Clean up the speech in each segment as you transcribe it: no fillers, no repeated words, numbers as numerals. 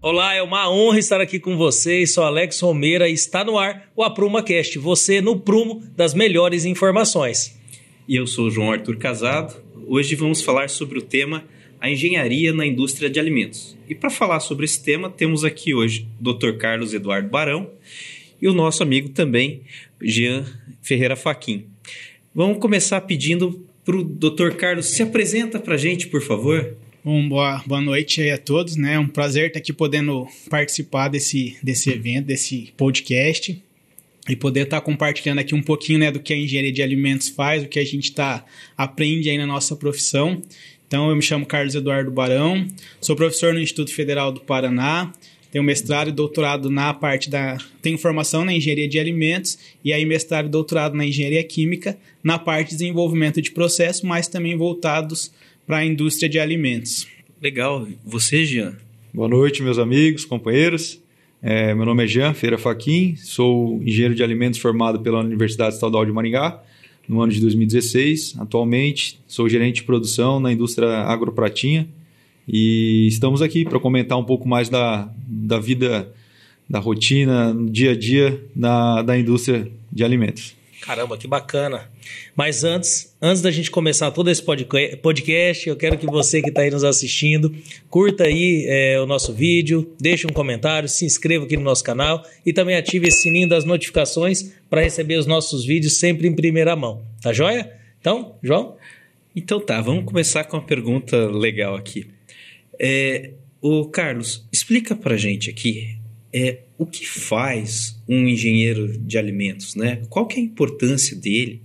Olá, é uma honra estar aqui com vocês. Sou Alex Romeira e está no ar o AprumaCast, você no prumo das melhores informações. E eu sou o João Arthur Casado. Hoje vamos falar sobre o tema a engenharia na indústria de alimentos. E para falar sobre esse tema, temos aqui hoje o Dr. Carlos Eduardo Barão e o nosso amigo também, Jean Ferreira Fachin. Vamos começar pedindo para o Dr. Carlos, se apresenta para a gente, por favor. Bom, boa noite aí a todos, né? É um prazer estar aqui podendo participar desse evento, desse podcast e poder estar compartilhando aqui um pouquinho, né, do que a engenharia de alimentos faz, o que a gente aprende aí na nossa profissão. Então, eu me chamo Carlos Eduardo Barão, sou professor no Instituto Federal do Paraná, tenho mestrado e doutorado na parte tenho formação na engenharia de alimentos e aí mestrado e doutorado na engenharia química, na parte de desenvolvimento de processos, mas também voltados para a indústria de alimentos. Legal. Você, Jean? Boa noite, meus amigos, companheiros. Meu nome é Jean Ferreira Fachin, sou engenheiro de alimentos formado pela Universidade Estadual de Maringá no ano de 2016. Atualmente, sou gerente de produção na indústria agropratinha e estamos aqui para comentar um pouco mais da vida, da rotina, no dia a dia da indústria de alimentos. Caramba, que bacana. Mas antes da gente começar todo esse podcast, eu quero que você que está aí nos assistindo, curta aí o nosso vídeo, deixe um comentário, se inscreva aqui no nosso canal e também ative esse sininho das notificações para receber os nossos vídeos sempre em primeira mão. Tá joia? Então, João? Então tá, vamos começar com uma pergunta legal aqui. O Carlos, explica para a gente aqui o que faz um engenheiro de alimentos, né? Qual que é a importância dele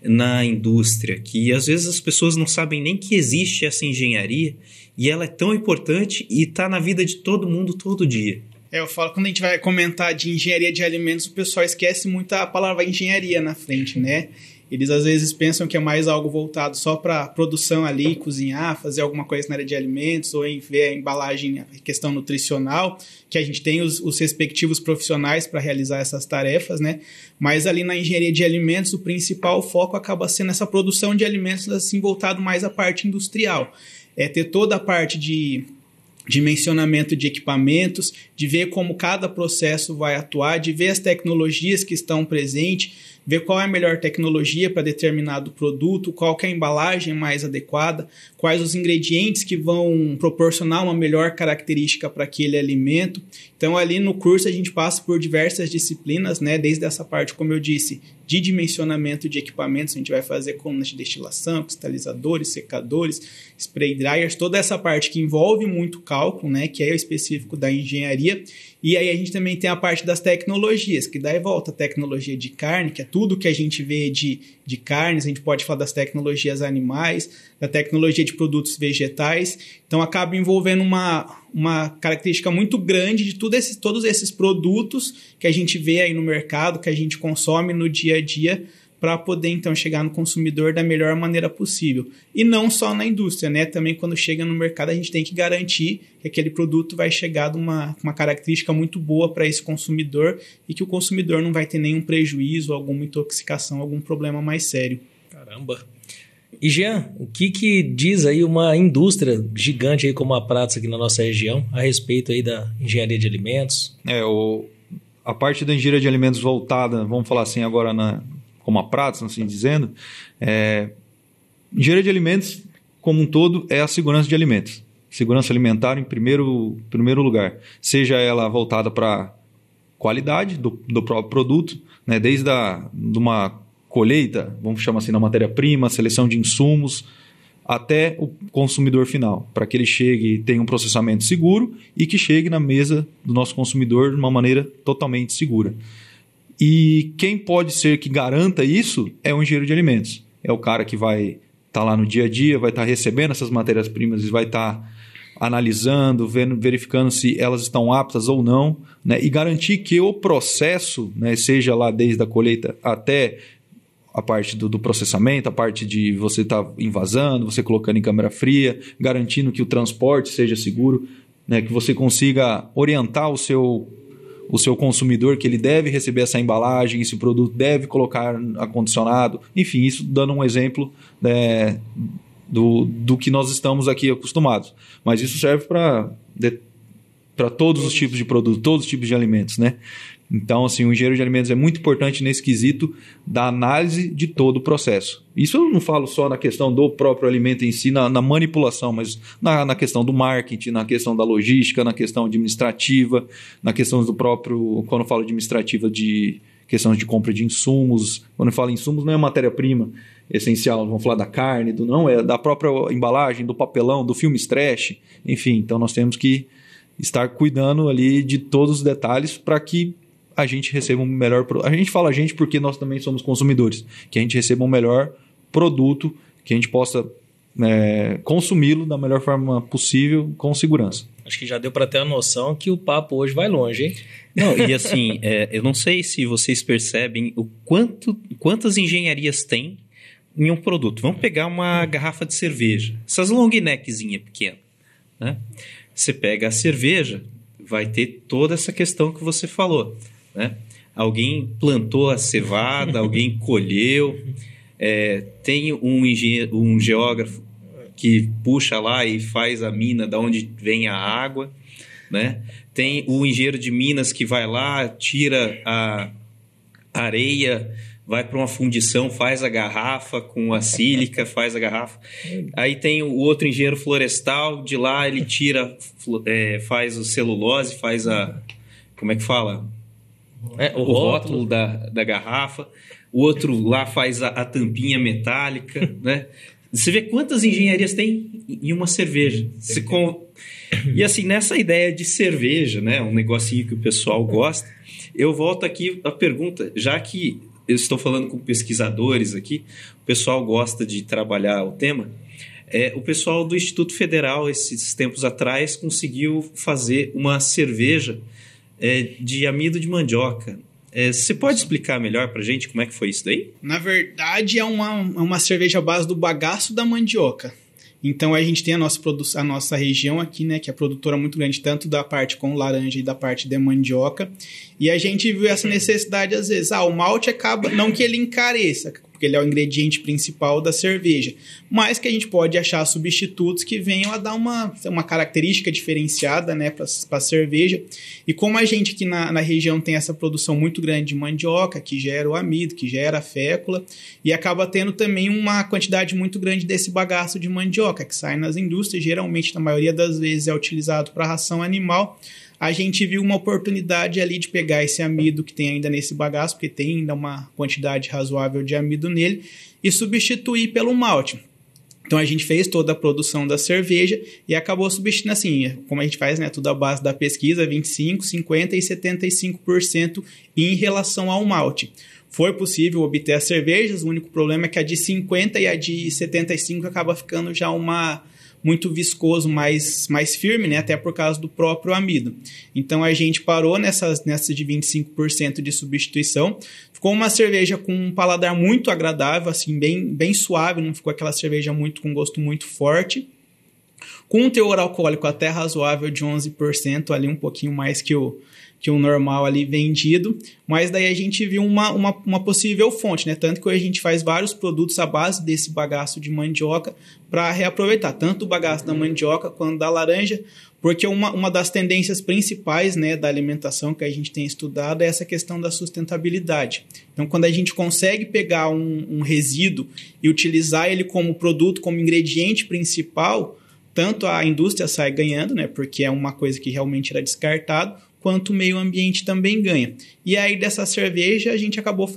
na indústria? Que às vezes as pessoas não sabem nem que existe essa engenharia e ela é tão importante e está na vida de todo mundo todo dia. Eu falo, quando a gente vai comentar de engenharia de alimentos, o pessoal esquece muito a palavra engenharia na frente, né? Eles às vezes pensam que é mais algo voltado só para produção ali, cozinhar, fazer alguma coisa na área de alimentos ou em ver a embalagem, a questão nutricional, que a gente tem os respectivos profissionais para realizar essas tarefas, né? Mas ali na engenharia de alimentos, o principal foco acaba sendo essa produção de alimentos assim voltado mais à parte industrial. Ter toda a parte de dimensionamento de equipamentos, de ver como cada processo vai atuar, de ver as tecnologias que estão presentes, ver qual é a melhor tecnologia para determinado produto, qual que é a embalagem mais adequada, quais os ingredientes que vão proporcionar uma melhor característica para aquele alimento. Então, ali no curso a gente passa por diversas disciplinas, né? Desde essa parte, como eu disse, de dimensionamento de equipamentos, a gente vai fazer coluna de destilação, cristalizadores, secadores, spray dryers, toda essa parte que envolve muito cálculo, né? Que é o específico da engenharia. E aí a gente também tem a parte das tecnologias, que daí volta a tecnologia de carne, que é tudo que a gente vê de carnes, a gente pode falar das tecnologias animais, da tecnologia de produtos vegetais. Então acaba envolvendo uma característica muito grande de todos esses produtos que a gente vê aí no mercado, que a gente consome no dia a dia, para poder, então, chegar no consumidor da melhor maneira possível. E não só na indústria, né? Também quando chega no mercado, a gente tem que garantir que aquele produto vai chegar com uma característica muito boa para esse consumidor e que o consumidor não vai ter nenhum prejuízo, alguma intoxicação, algum problema mais sério. Caramba! E, Jean, o que diz aí uma indústria gigante aí como a Pratos aqui na nossa região a respeito aí da engenharia de alimentos? A parte da engenharia de alimentos voltada, vamos falar assim agora como a Pratos, assim dizendo, engenharia de alimentos, como um todo, é a segurança de alimentos. Segurança alimentar em primeiro lugar. Seja ela voltada para qualidade do próprio produto, né, desde de uma colheita, vamos chamar assim, na matéria-prima, seleção de insumos, até o consumidor final, para que ele chegue e tenha um processamento seguro e que chegue na mesa do nosso consumidor de uma maneira totalmente segura. E quem pode ser que garanta isso é o engenheiro de alimentos. É o cara que vai estar lá no dia a dia, vai estar recebendo essas matérias-primas e vai estar analisando, verificando se elas estão aptas ou não, né? E garantir que o processo, né, seja lá desde a colheita até a parte do processamento, a parte de você estar envasando, você colocando em câmara fria, garantindo que o transporte seja seguro, né, que você consiga orientar o seu consumidor que ele deve receber essa embalagem, esse produto deve colocar acondicionado, enfim, isso dando um exemplo, né, do que nós estamos aqui acostumados. Mas isso serve para para todos os tipos de produtos, todos os tipos de alimentos, né? Então, assim, o engenheiro de alimentos é muito importante nesse quesito da análise de todo o processo. Isso eu não falo só na questão do próprio alimento em si, na manipulação, mas na questão do marketing, na questão da logística, na questão administrativa, na questão do próprio, quando eu falo administrativa, de questões de compra de insumos. Quando eu falo insumos, não é matéria-prima essencial, vamos falar da carne, é da própria embalagem, do papelão, do filme stretch, enfim. Então, nós temos que estar cuidando ali de todos os detalhes para que a gente receba um melhor produto. A gente fala porque nós também somos consumidores, que a gente receba um melhor produto, que a gente possa consumi-lo da melhor forma possível, com segurança. Acho que já deu para ter a noção que o papo hoje vai longe, hein? Não, e assim, eu não sei se vocês percebem quantas engenharias tem em um produto. Vamos pegar uma garrafa de cerveja, essas long neckzinha pequena, né? Você pega a cerveja, vai ter toda essa questão que você falou, né? Alguém plantou a cevada, alguém colheu, tem um geógrafo que puxa lá e faz a mina da onde vem a água, né? Tem o engenheiro de Minas que vai lá, tira a areia, vai para uma fundição, faz a garrafa com a sílica, faz a garrafa. Aí tem o outro engenheiro florestal, de lá ele tira, faz o celulose, faz a... Como é que fala? O rótulo da garrafa. O outro lá faz a tampinha metálica, né? Você vê quantas engenharias tem em uma cerveja. E assim, nessa ideia de cerveja, né, um negocinho que o pessoal gosta, eu volto aqui à pergunta, já que eu estou falando com pesquisadores aqui, o pessoal gosta de trabalhar o tema, o pessoal do Instituto Federal, esses tempos atrás, conseguiu fazer uma cerveja de amido de mandioca. Você pode explicar melhor para a gente como é que foi isso daí? Na verdade, é uma cerveja à base do bagaço da mandioca. Então, a gente tem a nossa região aqui, né, que é produtora muito grande, tanto da parte com laranja e da parte de mandioca. E a gente viu essa necessidade, às vezes. O malte acaba, não que ele encareça, porque ele é o ingrediente principal da cerveja, mas que a gente pode achar substitutos que venham a dar uma característica diferenciada, né, para a cerveja. E como a gente aqui na região tem essa produção muito grande de mandioca, que gera o amido, que gera a fécula, e acaba tendo também uma quantidade muito grande desse bagaço de mandioca, que sai nas indústrias, geralmente, na maioria das vezes, é utilizado para ração animal. A gente viu uma oportunidade ali de pegar esse amido que tem ainda nesse bagaço, porque tem ainda uma quantidade razoável de amido nele, e substituir pelo malte. Então, a gente fez toda a produção da cerveja e acabou substituindo assim, como a gente faz, né, tudo à base da pesquisa, 25%, 50% e 75% em relação ao malte. Foi possível obter as cervejas, o único problema é que a de 50% e a de 75% acaba ficando já muito viscoso, mais firme, né? Até por causa do próprio amido. Então, a gente parou nessas de 25% de substituição. Ficou uma cerveja com um paladar muito agradável, assim, bem suave, não ficou aquela cerveja com gosto muito forte. Com um teor alcoólico até razoável de 11%, ali um pouquinho mais que o normal ali vendido, mas daí a gente viu uma possível fonte, né? Tanto que hoje a gente faz vários produtos à base desse bagaço de mandioca para reaproveitar, tanto o bagaço da mandioca quanto da laranja, porque uma das tendências principais, né, da alimentação que a gente tem estudado é essa questão da sustentabilidade. Então, quando a gente consegue pegar um resíduo e utilizar ele como produto, como ingrediente principal, tanto a indústria sai ganhando, né, porque é uma coisa que realmente era descartado, quanto o meio ambiente também ganha. E aí, dessa cerveja, a gente acabou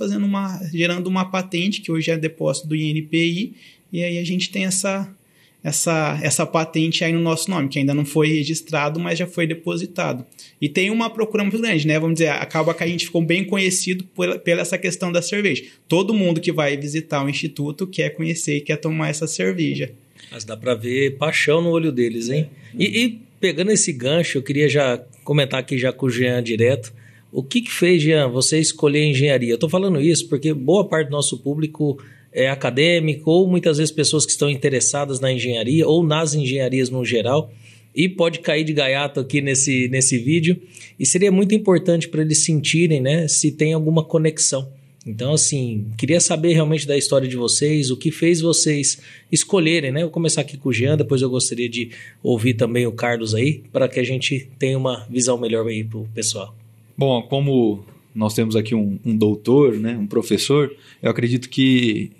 gerando uma patente, que hoje é depósito do INPI, e aí a gente tem essa patente aí no nosso nome, que ainda não foi registrado, mas já foi depositado. E tem uma procura muito grande, né? Vamos dizer, acaba que a gente ficou bem conhecido pela essa questão da cerveja. Todo mundo que vai visitar o Instituto quer conhecer e quer tomar essa cerveja. Mas dá para ver paixão no olho deles, hein? E pegando esse gancho, eu queria já comentar aqui já com o Jean direto. O que fez, Jean, você escolher engenharia? Eu estou falando isso porque boa parte do nosso público é acadêmico ou muitas vezes pessoas que estão interessadas na engenharia ou nas engenharias no geral e pode cair de gaiato aqui nesse vídeo e seria muito importante para eles sentirem, né, se tem alguma conexão. Então, assim, queria saber realmente da história de vocês, o que fez vocês escolherem, né? Eu vou começar aqui com o Jean, depois eu gostaria de ouvir também o Carlos aí, para que a gente tenha uma visão melhor aí pro pessoal. Bom, como nós temos aqui um doutor, né, um professor, eu acredito que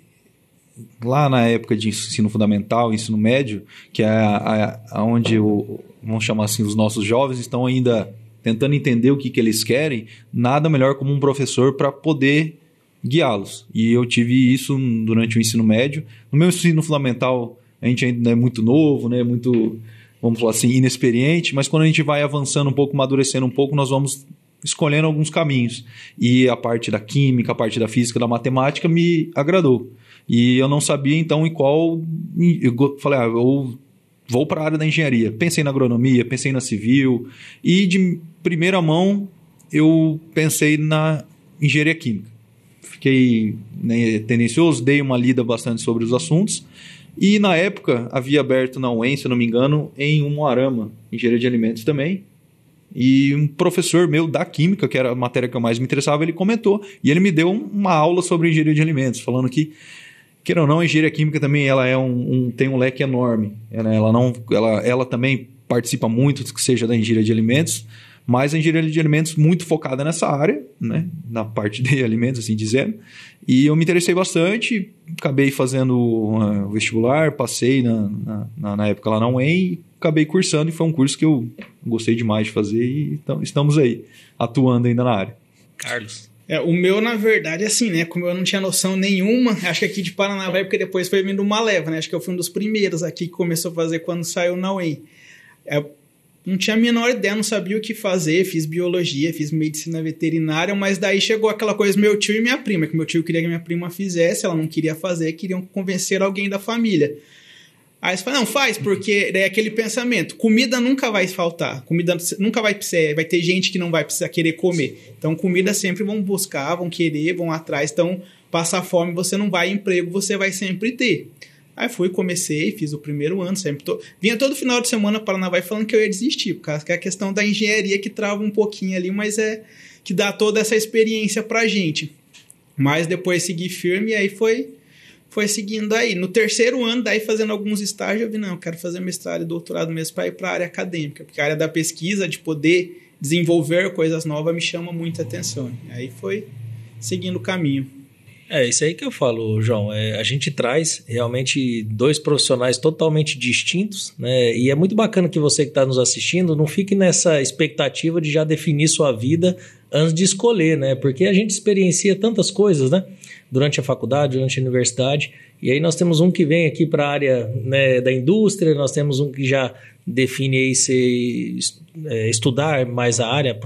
lá na época de ensino fundamental, ensino médio, que é onde, vamos chamar assim, os nossos jovens estão ainda tentando entender o que eles querem, nada melhor como um professor para poder guiá-los. E eu tive isso durante o ensino médio. No meu ensino fundamental, a gente ainda é muito novo, né, muito, vamos falar assim, inexperiente, mas quando a gente vai avançando um pouco, amadurecendo um pouco, nós vamos escolhendo alguns caminhos. E a parte da química, a parte da física, da matemática me agradou. E eu não sabia, então, em qual... Eu falei, eu vou para a área da engenharia. Pensei na agronomia, pensei na civil. E, de primeira mão, eu pensei na engenharia química. Fiquei, né, tendencioso, dei uma lida bastante sobre os assuntos. E, na época, havia aberto na UEM, se eu não me engano, em Umuarama, engenharia de alimentos também. E um professor meu da química, que era a matéria que eu mais me interessava, ele comentou. E ele me deu uma aula sobre engenharia de alimentos, falando que, queira ou não, a engenharia química também ela é tem um leque enorme. Ela também participa muito, que seja da engenharia de alimentos, mas a engenharia de alimentos muito focada nessa área, né, na parte de alimentos, assim dizendo. E eu me interessei bastante, acabei fazendo vestibular, passei na época lá na UEM, acabei cursando e foi um curso que eu gostei demais de fazer e estamos aí, atuando ainda na área. Carlos. O meu, na verdade, assim, né? Como eu não tinha noção nenhuma, acho que aqui de Paranavaí, porque depois foi vindo uma leva, né? Acho que eu fui um dos primeiros aqui que começou a fazer quando saiu na UEM. Não tinha a menor ideia, não sabia o que fazer, fiz biologia, fiz medicina veterinária, mas daí chegou aquela coisa, meu tio e minha prima, que meu tio queria que minha prima fizesse, ela não queria fazer, queriam convencer alguém da família. Aí você fala, não, faz, porque daí é aquele pensamento, comida nunca vai faltar, comida nunca vai ter gente que não vai precisar querer comer. Então, comida sempre vão buscar, vão querer, vão atrás. Então, passar fome você não vai, emprego você vai sempre ter. Aí comecei, fiz o primeiro ano, vinha todo final de semana para Paranavaí falando que eu ia desistir, por causa que é a questão da engenharia que trava um pouquinho ali, mas que dá toda essa experiência pra gente. Mas depois segui firme e aí foi seguindo aí. No terceiro ano, daí fazendo alguns estágios, eu vi, não, eu quero fazer mestrado e doutorado mesmo para ir para a área acadêmica, porque a área da pesquisa, de poder desenvolver coisas novas, me chama muita atenção. Aí foi seguindo o caminho. Isso aí que eu falo, João. A gente traz realmente dois profissionais totalmente distintos, né? E é muito bacana que você que está nos assistindo não fique nessa expectativa de já definir sua vida antes de escolher, né? Porque a gente experiencia tantas coisas, né? Durante a faculdade, durante a universidade. E aí nós temos um que vem aqui para a área, né, da indústria, nós temos um que já define aí estudar mais a área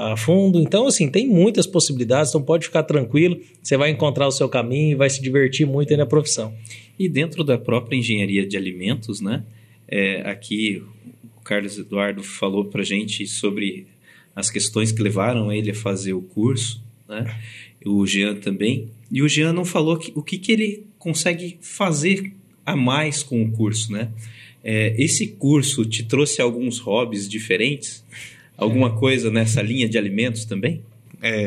a fundo. Então, assim, tem muitas possibilidades, então pode ficar tranquilo, você vai encontrar o seu caminho e vai se divertir muito aí na profissão. E dentro da própria engenharia de alimentos, né, aqui o Carlos Eduardo falou para a gente sobre as questões que levaram ele a fazer o curso, né, o Jean também, e o Jean não falou o que ele consegue fazer a mais com o curso, né? Esse curso te trouxe alguns hobbies diferentes? Alguma coisa nessa linha de alimentos também?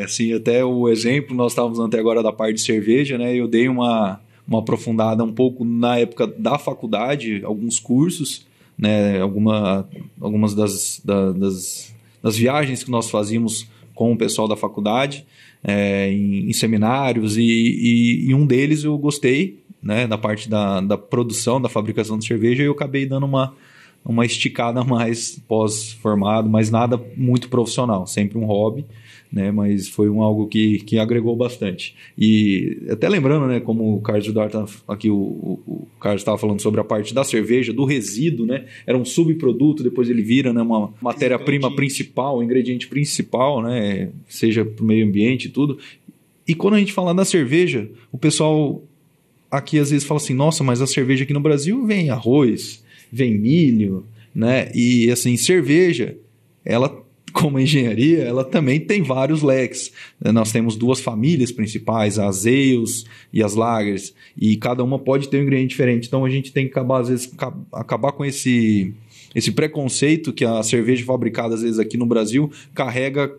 Sim, até o exemplo, nós estávamos até agora da parte de cerveja, né? Eu dei uma aprofundada um pouco na época da faculdade, alguns cursos, né? Algumas das viagens que nós fazíamos com o pessoal da faculdade, em seminários, e um deles eu gostei, né, da parte da produção, da fabricação de cerveja, e eu acabei dando uma esticada a mais pós-formado, mas nada muito profissional, sempre um hobby, né, mas foi algo que agregou bastante. E até lembrando, né, como o Carlos Eduardo aqui, o Carlos estava falando sobre a parte da cerveja, do resíduo, né, era um subproduto, depois ele vira, né, uma matéria-prima principal, ingrediente principal, né, seja para o meio ambiente e tudo. E quando a gente fala da cerveja, o pessoal aqui às vezes fala assim, nossa, mas a cerveja aqui no Brasil vem arroz, vem milho, né, e assim, cerveja, ela, como engenharia, ela também tem vários leques. Nós temos duas famílias principais, as ales e as lagers, e cada uma pode ter um ingrediente diferente. Então a gente tem que acabar, às vezes, com esse preconceito que a cerveja fabricada, às vezes, aqui no Brasil, carrega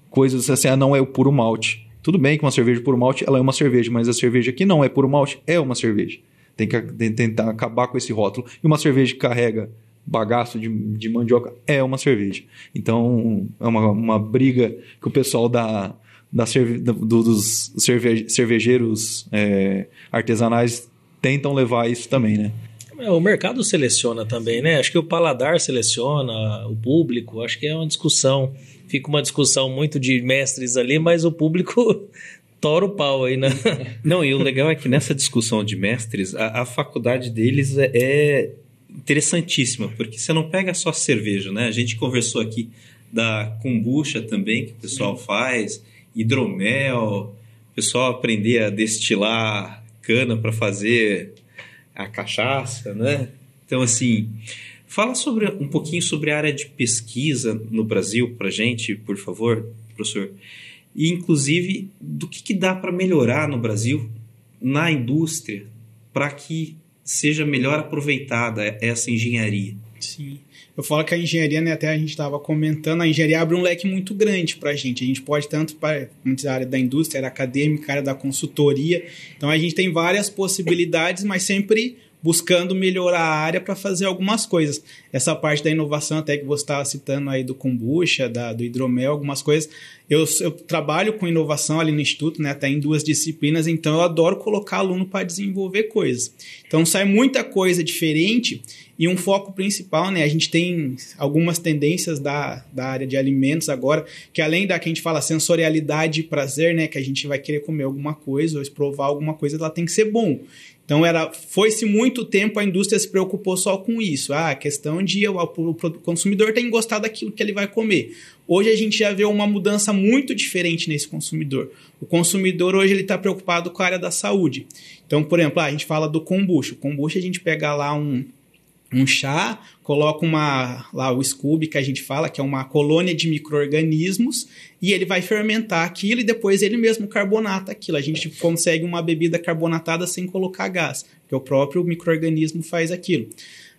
coisas assim, não é o puro malte. Tudo bem que uma cerveja puro malte, ela é uma cerveja, mas a cerveja que não é puro malte é uma cerveja. Tem que tentar acabar com esse rótulo. E uma cerveja que carrega bagaço de mandioca é uma cerveja. Então, é uma briga que o pessoal dos cervejeiros artesanais tentam levar isso também, né? O mercado seleciona também, né? Acho que o paladar seleciona, o público, acho que é uma discussão. Fica uma discussão muito de mestres ali, mas o público tora o pau aí, né? Não, e o legal é que nessa discussão de mestres, a faculdade deles é interessantíssima, porque você não pega só cerveja, né? A gente conversou aqui da kombucha também, que o pessoal faz, hidromel, o pessoal aprender a destilar cana para fazer a cachaça, né? Então, assim, fala um pouquinho sobre a área de pesquisa no Brasil para a gente, por favor, professor. E, inclusive, do que dá para melhorar no Brasil, na indústria, para que seja melhor aproveitada essa engenharia. Sim. Eu falo que a engenharia, né, até a gente estava comentando, a engenharia abre um leque muito grande para a gente. A gente pode tanto para a área da indústria, área acadêmica, área da consultoria. Então, a gente tem várias possibilidades, mas sempre buscando melhorar a área para fazer algumas coisas. Essa parte da inovação, até que você estava citando aí do kombucha, do hidromel, algumas coisas. Eu trabalho com inovação ali no Instituto, né, até em 2 disciplinas, então eu adoro colocar aluno para desenvolver coisas. Então sai muita coisa diferente e um foco principal, né, a gente tem algumas tendências da área de alimentos agora, que além da que a gente fala sensorialidade e prazer, né, que a gente vai querer comer alguma coisa ou provar alguma coisa, ela tem que ser bom. Então, foi-se muito tempo, a indústria se preocupou só com isso. A questão de o consumidor tem que gostar daquilo que ele vai comer. Hoje a gente já vê uma mudança muito diferente nesse consumidor. O consumidor hoje está preocupado com a área da saúde. Então, por exemplo, a gente fala do kombucha. O kombucha a gente pega lá um chá, coloca lá o Scooby, que a gente fala, que é uma colônia de micro-organismos, e ele vai fermentar aquilo e depois ele mesmo carbonata aquilo. A gente consegue uma bebida carbonatada sem colocar gás, porque o próprio micro-organismo faz aquilo.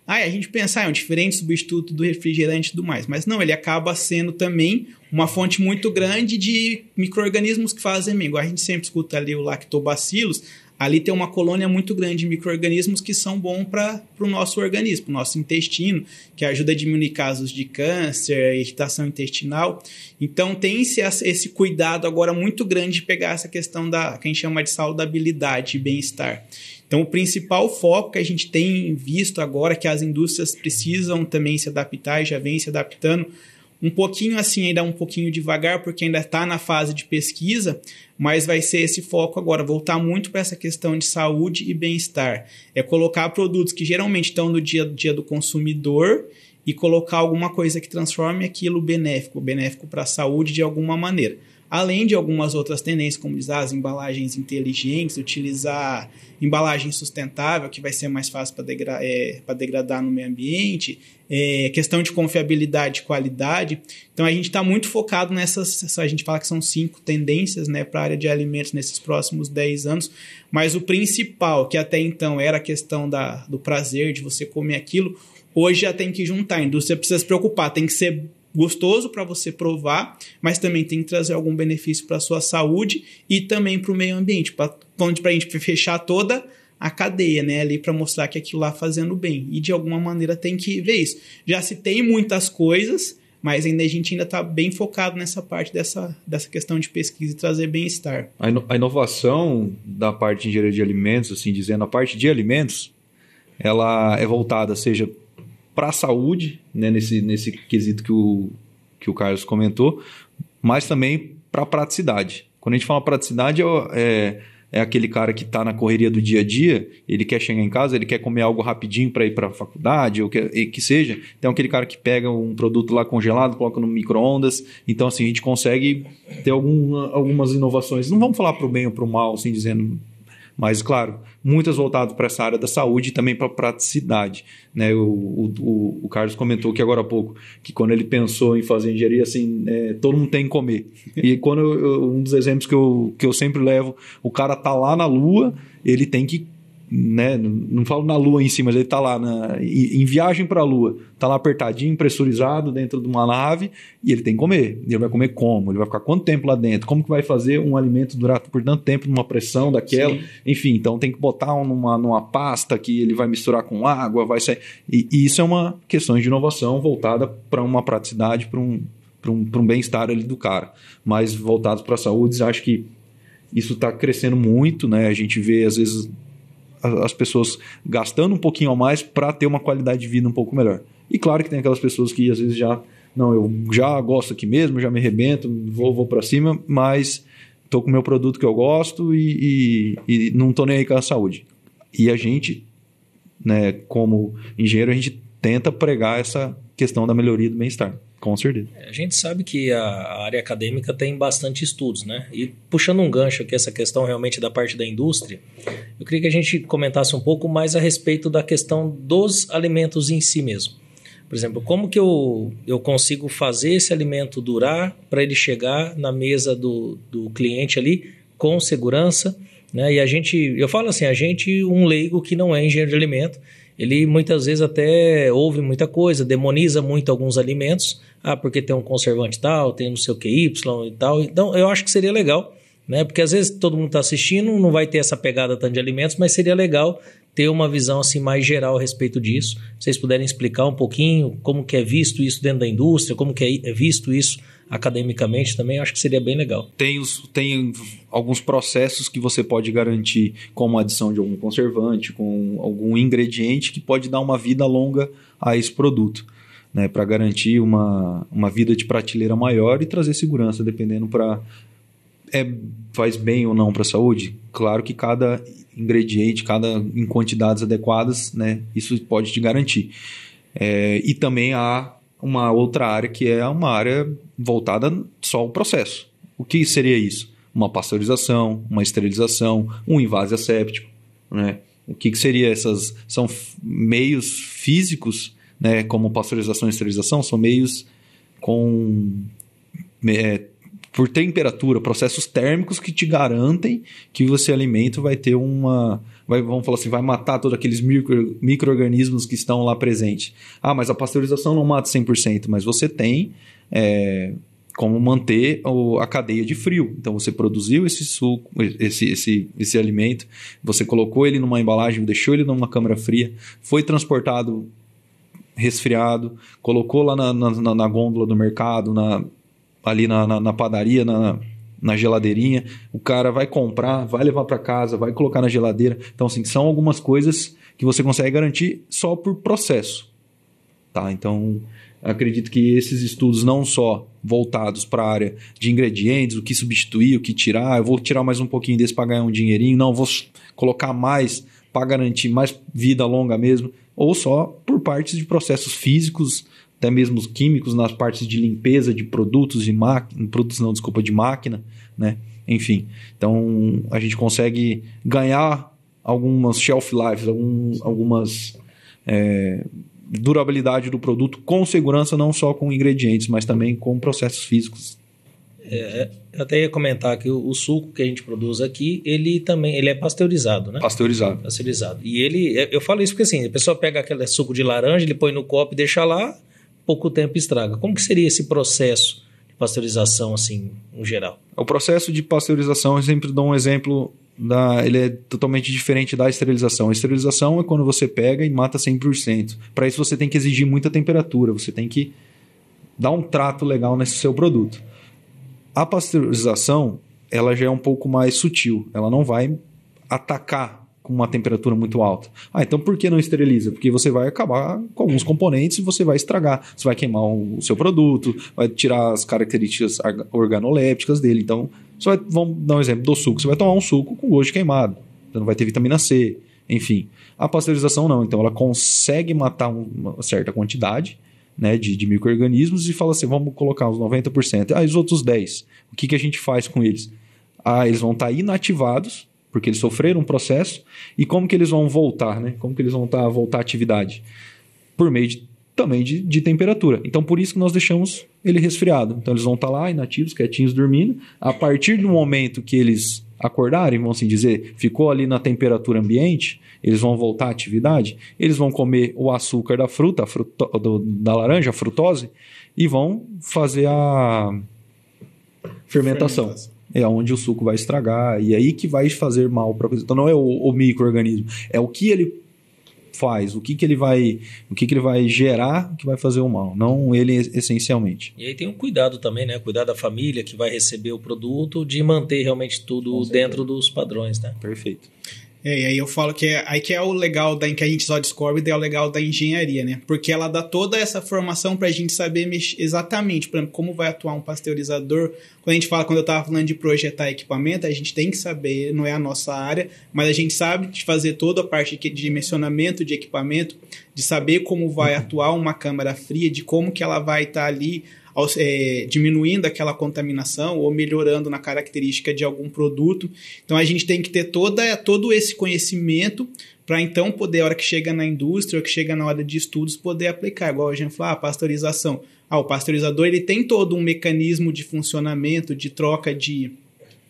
Aí a gente pensa, é um diferente substituto do refrigerante e tudo mais, mas não, ele acaba sendo também uma fonte muito grande de micro-organismos que fazem bem. Igual a gente sempre escuta ali o lactobacillus, ali tem uma colônia muito grande de micro-organismos que são bons para o nosso organismo, para o nosso intestino, que ajuda a diminuir casos de câncer, irritação intestinal. Então, tem-se esse cuidado agora muito grande de pegar essa questão que a gente chama de saudabilidade e bem-estar. Então, o principal foco que a gente tem visto agora, que as indústrias precisam também se adaptar e já vem se adaptando, um pouquinho assim, ainda um pouquinho devagar, porque ainda está na fase de pesquisa, mas vai ser esse foco agora, voltar muito para essa questão de saúde e bem-estar. É colocar produtos que geralmente estão no dia a dia do consumidor e colocar alguma coisa que transforme aquilo benéfico para a saúde de alguma maneira. Além de algumas outras tendências, como diz, as embalagens inteligentes, utilizar embalagem sustentável, que vai ser mais fácil para degradar no meio ambiente, questão de confiabilidade e qualidade. Então, a gente está muito focado nessas, a gente fala que são 5 tendências, né, para a área de alimentos nesses próximos 10 anos, mas o principal, que até então era a questão do prazer de você comer aquilo, hoje já tem que juntar. A indústria precisa se preocupar, tem que ser gostoso para você provar, mas também tem que trazer algum benefício para a sua saúde e também para o meio ambiente, para a gente fechar toda a cadeia, né, ali para mostrar que aquilo lá fazendo bem. E de alguma maneira tem que ver isso. Já se tem muitas coisas, mas a gente ainda está bem focado nessa parte dessa questão de pesquisa e trazer bem-estar. A inovação da parte de engenharia de alimentos, assim dizendo, a parte de alimentos, ela é voltada, seja para a saúde, né, nesse quesito que o Carlos comentou, mas também para a praticidade. Quando a gente fala praticidade, é aquele cara que está na correria do dia a dia, ele quer chegar em casa, ele quer comer algo rapidinho para ir para a faculdade, ou que seja. Então, aquele cara que pega um produto lá congelado, coloca no micro-ondas. Então, assim, a gente consegue ter algumas inovações. Não vamos falar para o bem ou para o mal, assim dizendo, mas, claro, muitas voltadas para essa área da saúde e também para a praticidade, né? O Carlos comentou aqui agora há pouco que quando ele pensou em fazer engenharia, assim, todo mundo tem que comer. E um dos exemplos que eu sempre levo, o cara tá lá na Lua, ele tem que né, não falo na Lua em si, mas ele está lá em viagem para a Lua, está lá apertadinho, pressurizado dentro de uma nave e ele tem que comer. Ele vai comer como? Ele vai ficar quanto tempo lá dentro? Como que vai fazer um alimento durar por tanto tempo numa pressão daquela? Sim. Enfim, então tem que botar numa pasta que ele vai misturar com água, vai sair. E isso é uma questão de inovação voltada para uma praticidade, para um bem-estar ali do cara. Mas voltados para a saúde, acho que isso está crescendo muito, né? A gente vê, às vezes, as pessoas gastando um pouquinho a mais para ter uma qualidade de vida um pouco melhor. E claro que tem aquelas pessoas que às vezes eu já gosto aqui mesmo, já me arrebento, vou para cima, mas estou com o meu produto que eu gosto e não estou nem aí com a saúde. E a gente, né, como engenheiro, a gente tenta pregar essa questão da melhoria do bem-estar. Com certeza. A gente sabe que a área acadêmica tem bastante estudos, né? E puxando um gancho aqui, essa questão realmente da parte da indústria, eu queria que a gente comentasse um pouco mais a respeito da questão dos alimentos em si mesmo. Por exemplo, como que eu consigo fazer esse alimento durar para ele chegar na mesa do cliente ali com segurança, né? E eu falo assim, um leigo que não é engenheiro de alimento, ele muitas vezes até ouve muita coisa, demoniza muito alguns alimentos, porque tem um conservante tal, tem não sei o que Y e tal. Então, eu acho que seria legal, né? Porque às vezes todo mundo está assistindo, não vai ter essa pegada tanto de alimentos, mas seria legal ter uma visão assim mais geral a respeito disso. Se vocês puderem explicar um pouquinho como que é visto isso dentro da indústria, como que é visto isso academicamente também, acho que seria bem legal. Tem alguns processos que você pode garantir, como a adição de algum conservante, com algum ingrediente que pode dar uma vida longa a esse produto, né, para garantir uma vida de prateleira maior e trazer segurança, dependendo faz bem ou não para a saúde. Claro que cada ingrediente, em quantidades adequadas, né, isso pode te garantir. E também há uma outra área que é uma área voltada só ao processo. O que seria isso? Uma pasteurização, uma esterilização, um invase asséptico, né? O que seria essas? São meios físicos, né, como pasteurização e esterilização, são meios por temperatura, processos térmicos que te garantem que esse alimento vai ter vamos falar assim, vai matar todos aqueles micro-organismos que estão lá presentes. Mas a pasteurização não mata 100%, mas você tem como manter a cadeia de frio. Então, você produziu esse suco, esse alimento, você colocou ele numa embalagem, deixou ele numa câmara fria, foi transportado resfriado, colocou lá na gôndola do mercado, ali na padaria, na geladeirinha, o cara vai comprar, vai levar para casa, vai colocar na geladeira. Então, assim, são algumas coisas que você consegue garantir só por processo. Tá? Então, acredito que esses estudos não só voltados para a área de ingredientes, o que substituir, o que tirar, eu vou tirar mais um pouquinho desse para ganhar um dinheirinho, não, vou colocar mais para garantir mais vida longa mesmo, ou só por partes de processos físicos, até mesmo químicos, nas partes de limpeza de produtos de máquina, né? Enfim, então a gente consegue ganhar algumas shelf lives, algumas durabilidade do produto com segurança, não só com ingredientes, mas também com processos físicos. Eu até ia comentar que o suco que a gente produz aqui, ele é pasteurizado, né? Pasteurizado. E eu falo isso porque assim, a pessoa pega aquele suco de laranja, ele põe no copo e deixa lá, pouco tempo estraga. Como que seria esse processo de pasteurização, assim, no geral? O processo de pasteurização, eu sempre dou um exemplo, ele é totalmente diferente da esterilização. A esterilização é quando você pega e mata 100%. Para isso você tem que exigir muita temperatura, você tem que dar um trato legal nesse seu produto. A pasteurização, ela já é um pouco mais sutil, ela não vai atacar com uma temperatura muito alta. Então por que não esteriliza? Porque você vai acabar com alguns componentes e você vai estragar. Você vai queimar o seu produto, vai tirar as características organolépticas dele. Então, vamos dar um exemplo do suco. Você vai tomar um suco com gosto de queimado. Então não vai ter vitamina C, enfim. A pasteurização não. Então ela consegue matar uma certa quantidade, né, de micro-organismos e fala assim, vamos colocar os 90%. Os outros 10%, o que a gente faz com eles? Eles vão estar inativados, porque eles sofreram um processo, e como que eles vão voltar, né? Como que eles vão voltar à atividade? Por meio também de temperatura. Então, por isso que nós deixamos ele resfriado. Então, eles vão estar lá, inativos, quietinhos, dormindo. A partir do momento que eles acordarem, vamos assim dizer, ficou ali na temperatura ambiente, eles vão voltar à atividade, eles vão comer o açúcar da fruta, da laranja, a frutose, e vão fazer a fermentação. É onde o suco vai estragar, e é aí que vai fazer mal para a coisa. Então não é o micro-organismo, é o que ele faz, o que ele vai gerar que vai fazer o mal, não ele essencialmente. E aí tem um cuidado também, né? Cuidar da família que vai receber o produto, de manter realmente tudo dentro dos padrões, né? Perfeito. E aí eu falo que é o legal que a gente só descobre, é o legal da engenharia, né? Porque ela dá toda essa formação pra gente saber exatamente, por exemplo, como vai atuar um pasteurizador. Quando eu tava falando de projetar equipamento, a gente tem que saber, não é a nossa área, mas a gente sabe de fazer toda a parte de dimensionamento de equipamento, de saber como vai atuar uma câmara fria, de como que ela vai estar ali diminuindo aquela contaminação ou melhorando na característica de algum produto. Então a gente tem que ter todo esse conhecimento para então poder, a hora que chega na indústria ou que chega na hora de estudos, poder aplicar. Igual a gente fala, pasteurização. O pasteurizador ele tem todo um mecanismo de funcionamento, de troca de...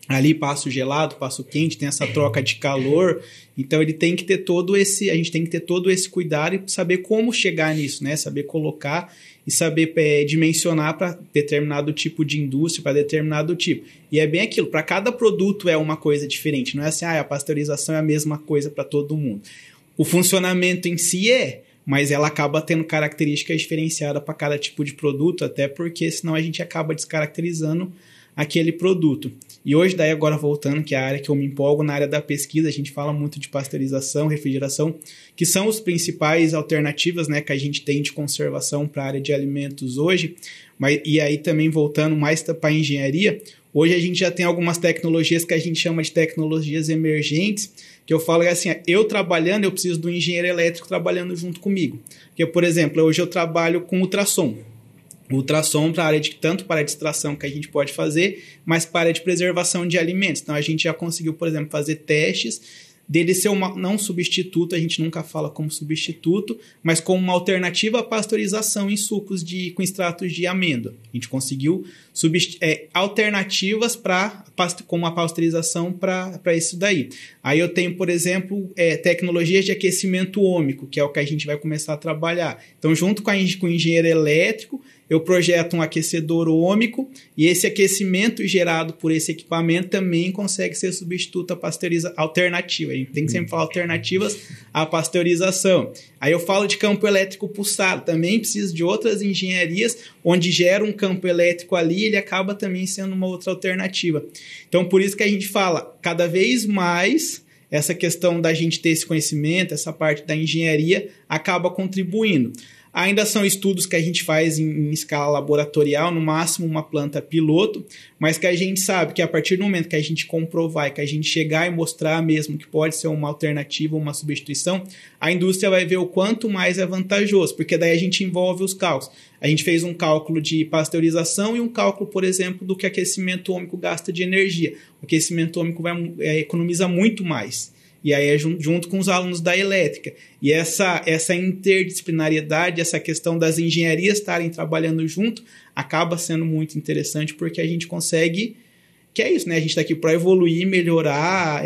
Ali passo gelado, passo quente, tem essa troca de calor. Então ele tem que ter a gente tem que ter todo esse cuidado e saber como chegar nisso, né? Saber colocar e saber dimensionar para determinado tipo de indústria, para determinado tipo. E é bem aquilo, para cada produto é uma coisa diferente. Não é assim, a pasteurização é a mesma coisa para todo mundo. O funcionamento em si mas ela acaba tendo características diferenciadas para cada tipo de produto, até porque senão a gente acaba descaracterizando aquele produto. E hoje, daí agora voltando, que é a área que eu me empolgo, na área da pesquisa, a gente fala muito de pasteurização, refrigeração, que são os principais alternativas, né, que a gente tem de conservação para a área de alimentos hoje. E aí também voltando mais para a engenharia, hoje a gente já tem algumas tecnologias que a gente chama de tecnologias emergentes, que eu falo assim, eu trabalhando, eu preciso do engenheiro elétrico trabalhando junto comigo. Porque, por exemplo, hoje eu trabalho com ultrassom. Ultrassom para a área tanto para a área de extração que a gente pode fazer, mas para a área de preservação de alimentos. Então a gente já conseguiu, por exemplo, fazer testes dele ser não substituto, a gente nunca fala como substituto, mas como uma alternativa à pasteurização em sucos com extratos de amêndoa. A gente conseguiu alternativas como a pasteurização para isso daí. Aí eu tenho, por exemplo, tecnologias de aquecimento ômico, que é o que a gente vai começar a trabalhar. Então, junto com o engenheiro elétrico, eu projeto um aquecedor ômico e esse aquecimento gerado por esse equipamento também consegue ser substituto à pasteurização alternativa. A gente tem que sempre falar alternativas à pasteurização. Aí eu falo de campo elétrico pulsado. Também preciso de outras engenharias onde gera um campo elétrico ali, ele acaba também sendo uma outra alternativa. Então, por isso que a gente fala cada vez mais essa questão da gente ter esse conhecimento, essa parte da engenharia acaba contribuindo. Ainda são estudos que a gente faz em escala laboratorial, no máximo uma planta piloto, mas que a gente sabe que a partir do momento que a gente comprovar e que a gente chegar e mostrar mesmo que pode ser uma alternativa, uma substituição, a indústria vai ver o quanto mais é vantajoso, porque daí a gente envolve os cálculos. A gente fez um cálculo de pasteurização e um cálculo, por exemplo, do que aquecimento ômico gasta de energia. O aquecimento ômico economiza muito mais. E aí é junto com os alunos da elétrica. E essa interdisciplinariedade, essa questão das engenharias estarem trabalhando junto, acaba sendo muito interessante, porque a gente consegue, que é isso, né? A gente está aqui para evoluir, melhorar,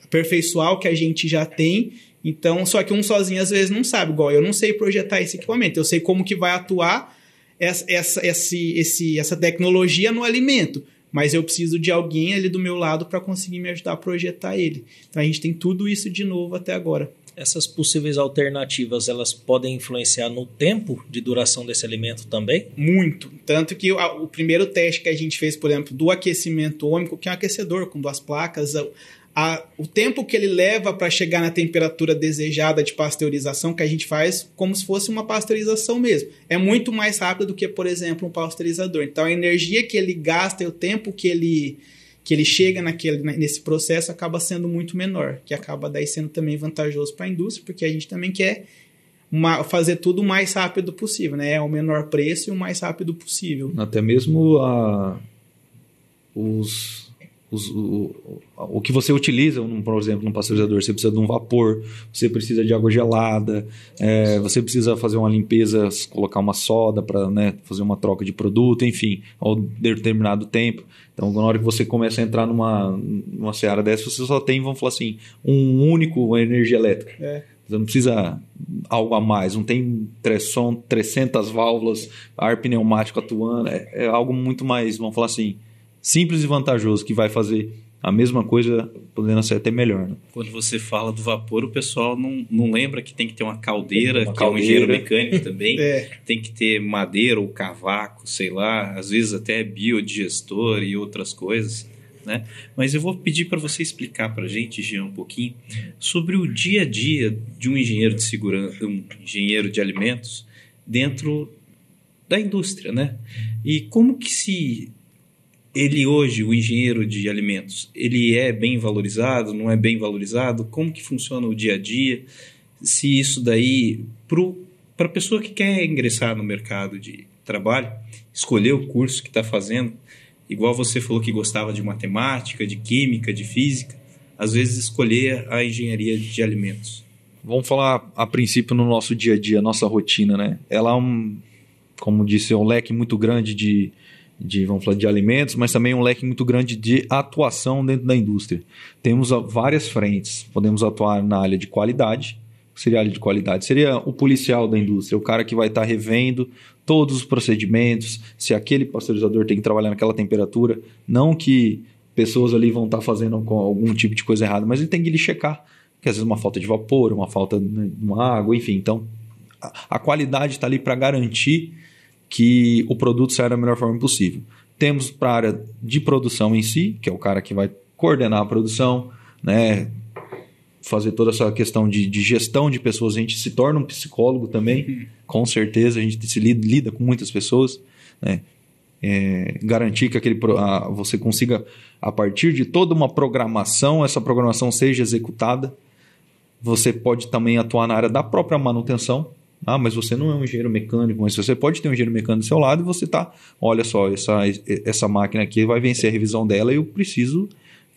aperfeiçoar o que a gente já tem. Então, só que um sozinho às vezes não sabe, igual eu não sei projetar esse equipamento, eu sei como que vai atuar essa tecnologia no alimento, mas eu preciso de alguém ali do meu lado para conseguir me ajudar a projetar ele. Então a gente tem tudo isso de novo até agora. Essas possíveis alternativas, elas podem influenciar no tempo de duração desse alimento também? Muito. Tanto que o primeiro teste que a gente fez, por exemplo, do aquecimento ômico, que é um aquecedor com 2 placas, o tempo que ele leva para chegar na temperatura desejada de pasteurização, que a gente faz como se fosse uma pasteurização mesmo, é muito mais rápido do que, por exemplo, um pasteurizador. Então, a energia que ele gasta e o tempo que ele chega nesse processo acaba sendo muito menor, que acaba daí sendo também vantajoso para a indústria, porque a gente também quer fazer tudo o mais rápido possível, né? O menor preço e o mais rápido possível. Até mesmo o que você utiliza, por exemplo, num pasteurizador, você precisa de um vapor, você precisa de água gelada, você precisa fazer uma limpeza, colocar uma soda para, né, fazer uma troca de produto, enfim, ao determinado tempo. Então, na hora que você começa a entrar numa seara dessa, você só tem, vamos falar assim, uma energia elétrica. Você não precisa algo a mais, não tem 300 válvulas, ar pneumático atuando, é algo muito mais, vamos falar assim, simples e vantajoso, que vai fazer a mesma coisa, podendo ser até melhor. Né? Quando você fala do vapor, o pessoal não lembra que tem que ter uma caldeira, que é um engenheiro mecânico também, tem que ter madeira ou cavaco, sei lá, às vezes até biodigestor e outras coisas. Né? Mas eu vou pedir para você explicar para a gente, Jean, um pouquinho sobre o dia a dia de um engenheiro de segurança, um engenheiro de alimentos dentro da indústria, né? E como que ele hoje, o engenheiro de alimentos, ele é bem valorizado, não é bem valorizado? Como que funciona o dia a dia? Se isso daí, para a pessoa que quer ingressar no mercado de trabalho, escolher o curso que está fazendo, igual você falou que gostava de matemática, de química, de física, às vezes escolher a engenharia de alimentos. Vamos falar a princípio no nosso dia a dia, nossa rotina, né? Ela é como disse, um leque muito grande vamos falar de alimentos, mas também um leque muito grande de atuação dentro da indústria. Temos várias frentes. Podemos atuar na área de qualidade. O que seria a área de qualidade? Seria o policial da indústria, o cara que vai estar revendo todos os procedimentos, se aquele pasteurizador tem que trabalhar naquela temperatura, não que pessoas ali vão estar fazendo com algum tipo de coisa errada, mas ele tem que checar, que às vezes uma falta de vapor, uma falta de uma água, enfim. Então, a qualidade está ali para garantir que o produto saia da melhor forma possível. Temos para a área de produção em si, que é o cara que vai coordenar a produção, né, fazer toda essa questão de gestão de pessoas. A gente se torna um psicólogo também, com certeza, a gente se lida com muitas pessoas, né? Garantir que você consiga, a partir de toda uma programação, essa programação seja executada. Você pode também atuar na área da própria manutenção. Mas você não é um engenheiro mecânico, mas você pode ter um engenheiro mecânico do seu lado e você está, olha só, essa máquina aqui vai vencer a revisão dela e eu preciso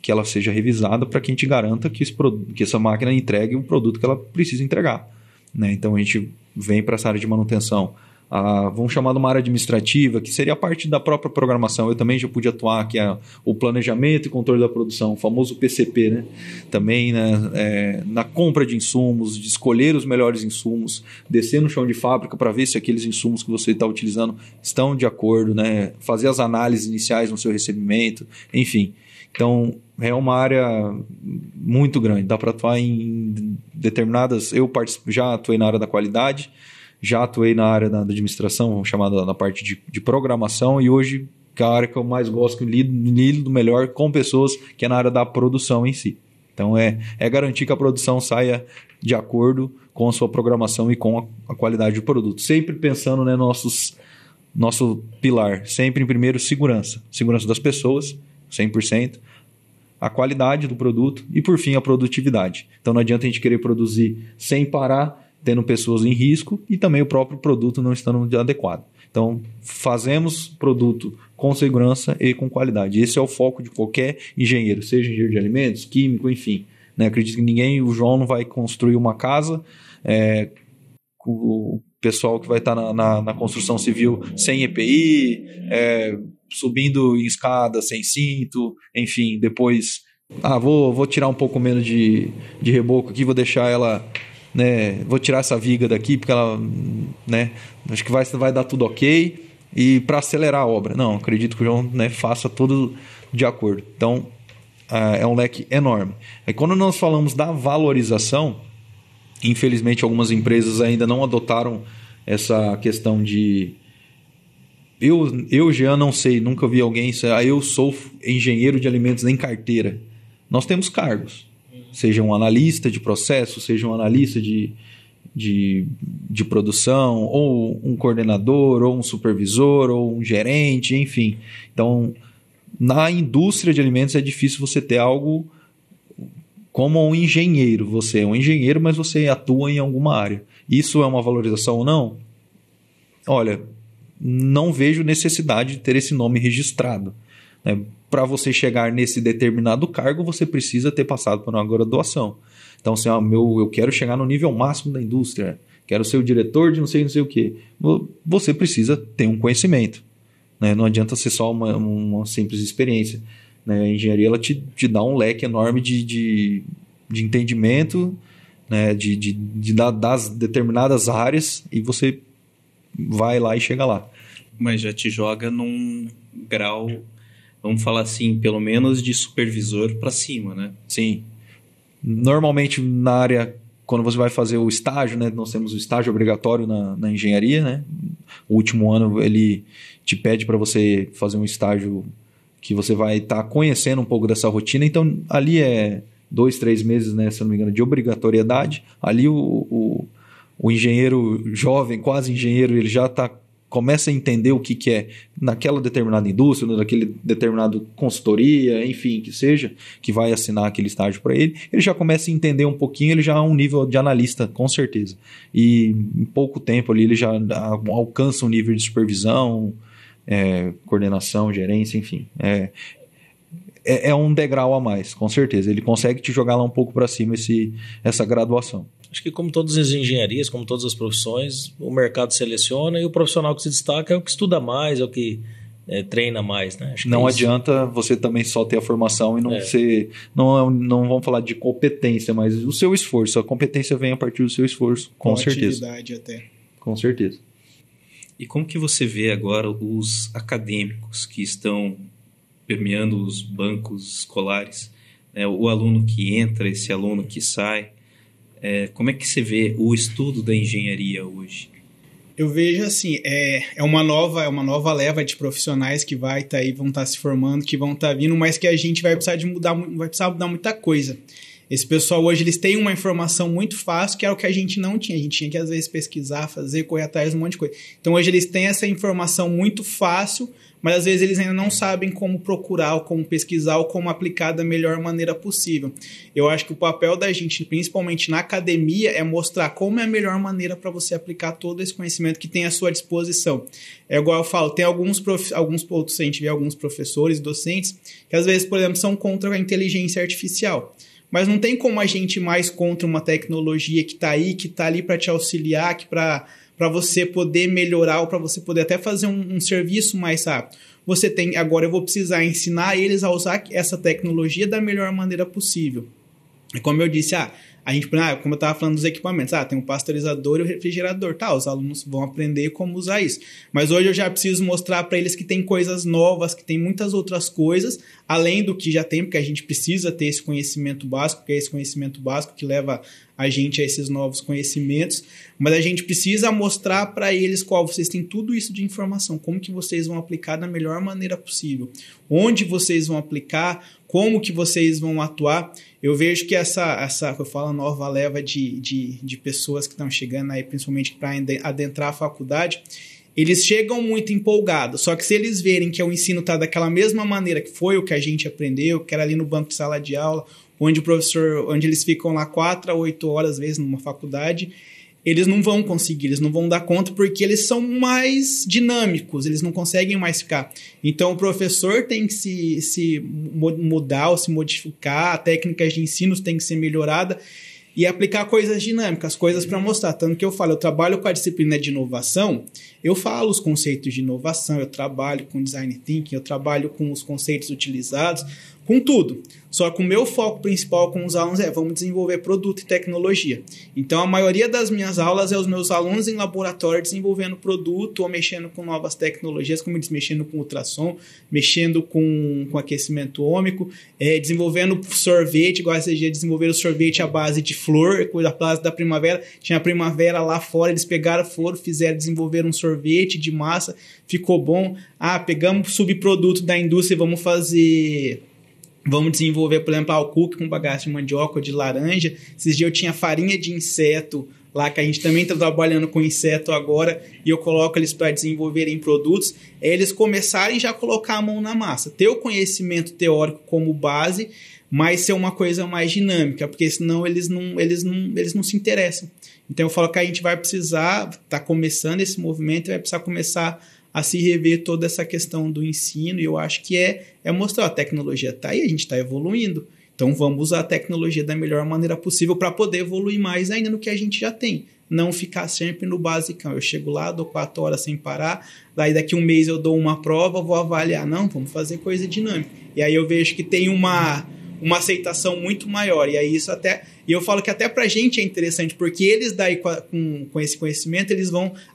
que ela seja revisada para que a gente garanta que essa máquina entregue o produto que ela precisa entregar. Né? Então a gente vem para essa área de manutenção. Vamos chamar de uma área administrativa, que seria a parte da própria programação. Eu também já pude atuar, que é o planejamento e controle da produção, o famoso PCP, né? Também, né, na compra de insumos, de escolher os melhores insumos, descer no chão de fábrica para ver se aqueles insumos que você está utilizando estão de acordo, né? Fazer as análises iniciais no seu recebimento, enfim. Então, é uma área muito grande, dá para atuar em determinadas... Eu já atuei na área da qualidade, já atuei na área da administração, vamos chamar na parte de programação, e hoje que é a área que eu mais gosto, que lido melhor com pessoas, que é na área da produção em si. Então é garantir que a produção saia de acordo com a sua programação e com a qualidade do produto. Sempre pensando, né, nosso pilar, sempre em primeiro segurança das pessoas, 100%, a qualidade do produto e, por fim, a produtividade. Então não adianta a gente querer produzir sem parar, tendo pessoas em risco e também o próprio produto não estando adequado. Então, fazemos produto com segurança e com qualidade. Esse é o foco de qualquer engenheiro, seja engenheiro de alimentos, químico, enfim. Né? Acredito que o João não vai construir uma casa, o pessoal que vai estar na construção civil sem EPI, subindo em escada sem cinto, enfim, depois, vou tirar um pouco menos de reboco aqui, vou deixar ela... Né, vou tirar essa viga daqui porque ela, né, acho que vai dar tudo ok e para acelerar a obra. Não, acredito que o João, né, faça tudo de acordo. Então, é um leque enorme. Aí, quando nós falamos da valorização, infelizmente algumas empresas ainda não adotaram essa questão de... Eu já não sei, nunca vi alguém... eu sou engenheiro de alimentos em carteira. Nós temos cargos. Seja um analista de processo, seja um analista de produção, ou um coordenador, ou um supervisor, ou um gerente, enfim. Então, na indústria de alimentos é difícil você ter algo como um engenheiro. Você é um engenheiro, mas você atua em alguma área. Isso é uma valorização ou não? Olha, não vejo necessidade de ter esse nome registrado. né? Para você chegar nesse determinado cargo, você precisa ter passado por uma graduação. Então, assim, eu quero chegar no nível máximo da indústria, quero ser o diretor de não sei o quê. Você precisa ter um conhecimento, né? Não adianta ser só uma simples experiência, né? A engenharia ela te dá um leque enorme de entendimento, né? Das determinadas áreas, e você vai lá e chega lá. Mas já te joga num grau, vamos falar assim, pelo menos de supervisor para cima, né? Sim. Normalmente na área, quando você vai fazer o estágio, né? Nós temos o estágio obrigatório na engenharia, né? O último ano ele te pede para você fazer um estágio que você vai estar conhecendo um pouco dessa rotina. Então ali é 2, 3 meses, né? Se eu não me engano, de obrigatoriedade. Ali o engenheiro jovem, quase engenheiro, ele já começa a entender o que é naquela determinada indústria, naquele determinado consultoria, enfim, que seja, que vai assinar aquele estágio para ele. Ele já começa a entender um pouquinho, ele já é um nível de analista, com certeza. E em pouco tempo ali ele já alcança um nível de supervisão, coordenação, gerência, enfim. É um degrau a mais, com certeza. Ele consegue te jogar lá um pouco para cima essa graduação. Acho que como todas as engenharias, como todas as profissões, o mercado seleciona e o profissional que se destaca é o que estuda mais, é o que treina mais, né? Acho que não adianta você também só ter a formação e não ser... Não vamos falar de competência, mas o seu esforço. A competência vem a partir do seu esforço, com certeza. Atividade até. Com certeza. E como que você vê agora os acadêmicos que estão permeando os bancos escolares, né? O aluno que entra, esse aluno que sai, como é que você vê o estudo da engenharia hoje? Eu vejo assim, é uma nova leva de profissionais que vai estar aí, vão estar se formando, que vão estar vindo, mas que a gente vai precisar mudar muita coisa. Esse pessoal hoje, eles têm uma informação muito fácil, que era o que a gente não tinha. A gente tinha que, às vezes, pesquisar, fazer, correr atrás de um monte de coisa. Então, hoje, eles têm essa informação muito fácil, mas, às vezes, eles ainda não sabem como procurar, ou como pesquisar, ou como aplicar da melhor maneira possível. Eu acho que o papel da gente, principalmente na academia, é mostrar como é a melhor maneira para você aplicar todo esse conhecimento que tem à sua disposição. É igual eu falo, tem alguns outros, a gente vê alguns professores, docentes, que, às vezes, por exemplo, são contra a inteligência artificial. Mas não tem como a gente ir mais contra uma tecnologia que está aí, que está ali para te auxiliar, que para você poder melhorar ou para você poder até fazer um serviço mais rápido. Agora eu vou precisar ensinar eles a usar essa tecnologia da melhor maneira possível. E como eu disse, como eu estava falando dos equipamentos, tem o pasteurizador e o refrigerador, os alunos vão aprender como usar isso. Mas hoje eu já preciso mostrar para eles que tem coisas novas, que tem muitas outras coisas, além do que já tem, porque a gente precisa ter esse conhecimento básico, que é esse conhecimento básico que leva a gente a esses novos conhecimentos, mas a gente precisa mostrar para eles vocês têm tudo isso de informação, como que vocês vão aplicar da melhor maneira possível, onde vocês vão aplicar, como que vocês vão atuar. Eu vejo que essa eu falo, nova leva de pessoas que estão chegando aí, principalmente para adentrar a faculdade, eles chegam muito empolgados, só que se eles verem que o ensino está daquela mesma maneira que foi o que a gente aprendeu, que era ali no banco de sala de aula, onde eles ficam lá 4 a 8 horas, às vezes, numa faculdade, eles não vão conseguir, eles não vão dar conta, porque eles são mais dinâmicos, eles não conseguem mais ficar. Então, o professor tem que se mudar ou se modificar, técnicas de ensino têm que ser melhoradas e aplicar coisas dinâmicas, coisas para mostrar. Tanto que eu trabalho com a disciplina de inovação, eu falo os conceitos de inovação, eu trabalho com design thinking, eu trabalho com os conceitos utilizados, com tudo. Só que o meu foco principal com os alunos vamos desenvolver produto e tecnologia. Então, a maioria das minhas aulas é os meus alunos em laboratório desenvolvendo produto ou mexendo com novas tecnologias, como eles mexendo com ultrassom, mexendo com aquecimento ômico, desenvolvendo sorvete, igual esse dia desenvolveram sorvete à base de flor, a base da primavera. Tinha a primavera lá fora, eles pegaram flor, desenvolveram um sorvete de massa, ficou bom. Pegamos subproduto da indústria e vamos desenvolver, por exemplo, o cookie com bagaço de mandioca ou de laranja. Esses dias eu tinha farinha de inseto lá, que a gente também está trabalhando com inseto agora, e eu coloco eles para desenvolverem produtos. Eles começarem já a colocar a mão na massa. Ter o conhecimento teórico como base, mas ser uma coisa mais dinâmica, porque senão eles não se interessam. Então eu falo que a gente vai precisar, está começando esse movimento, vai precisar começar a se rever toda essa questão do ensino, e eu acho que é mostrar, a tecnologia está aí, a gente está evoluindo, então vamos usar a tecnologia da melhor maneira possível para poder evoluir mais ainda no que a gente já tem. Não ficar sempre no basicão. Eu chego lá, dou 4 horas sem parar, daí daqui um mês eu dou uma prova, vou avaliar. Não, vamos fazer coisa dinâmica. E aí eu vejo que tem uma aceitação muito maior. E aí e eu falo que até pra gente é interessante, porque eles daí com esse conhecimento,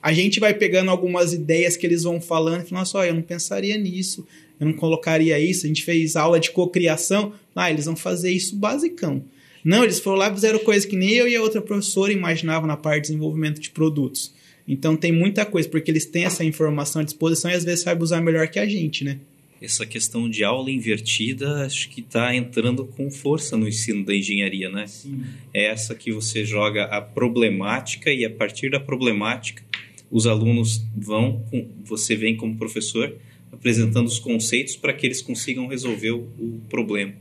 a gente vai pegando algumas ideias que eles vão falando, e falando, nossa, eu não pensaria nisso, eu não colocaria isso, a gente fez aula de cocriação, eles vão fazer isso basicão. Não, eles foram lá e fizeram coisa que nem eu e a outra professora imaginavam na parte de desenvolvimento de produtos. Então tem muita coisa, porque eles têm essa informação à disposição e às vezes sabem usar melhor que a gente, né? Essa questão de aula invertida, acho que está entrando com força no ensino da engenharia, né? Sim. É essa que você joga a problemática e a partir da problemática os alunos você vem como professor apresentando os conceitos para que eles consigam resolver o problema,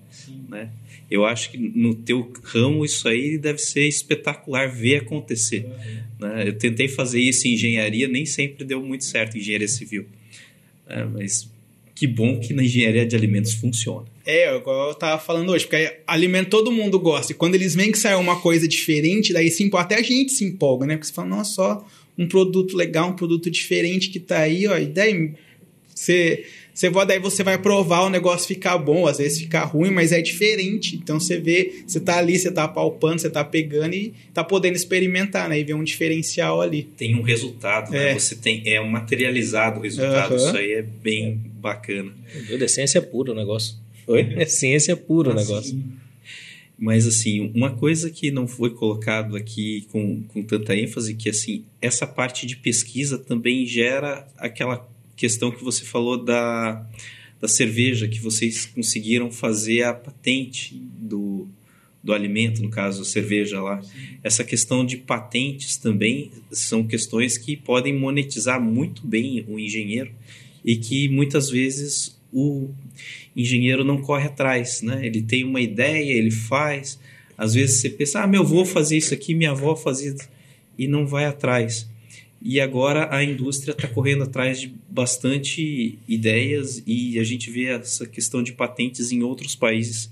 né? Eu acho que no teu ramo isso aí deve ser espetacular ver acontecer, né? Eu tentei fazer isso em engenharia, nem sempre deu muito certo em engenharia civil, mas que bom que na engenharia de alimentos funciona. Igual eu tava falando hoje, porque alimento todo mundo gosta, e quando eles veem que sai uma coisa diferente, daí até a gente se empolga, né? Porque você fala, nossa, só um produto legal, um produto diferente que tá aí, ó, e daí daí você vai provar, o negócio ficar bom, às vezes ficar ruim, mas é diferente. Então você vê, você tá ali, você tá palpando, você tá pegando e tá podendo experimentar, né? E ver um diferencial ali. Tem um resultado, né? Você tem um materializado o resultado. Isso aí é bem bacana. A essência é pura o negócio. Oi? A essência é pura o negócio. Mas, assim, uma coisa que não foi colocado aqui com tanta ênfase, que, assim, essa parte de pesquisa também gera aquela questão que você falou da cerveja, que vocês conseguiram fazer a patente do alimento, no caso, a cerveja lá. Sim. Essa questão de patentes também são questões que podem monetizar muito bem o engenheiro e que muitas vezes o engenheiro não corre atrás, né? Ele tem uma ideia, ele faz. Às vezes você pensa, meu avô fazia isso aqui, minha avó fazia isso, e não vai atrás. E agora a indústria está correndo atrás de bastante ideias e a gente vê essa questão de patentes em outros países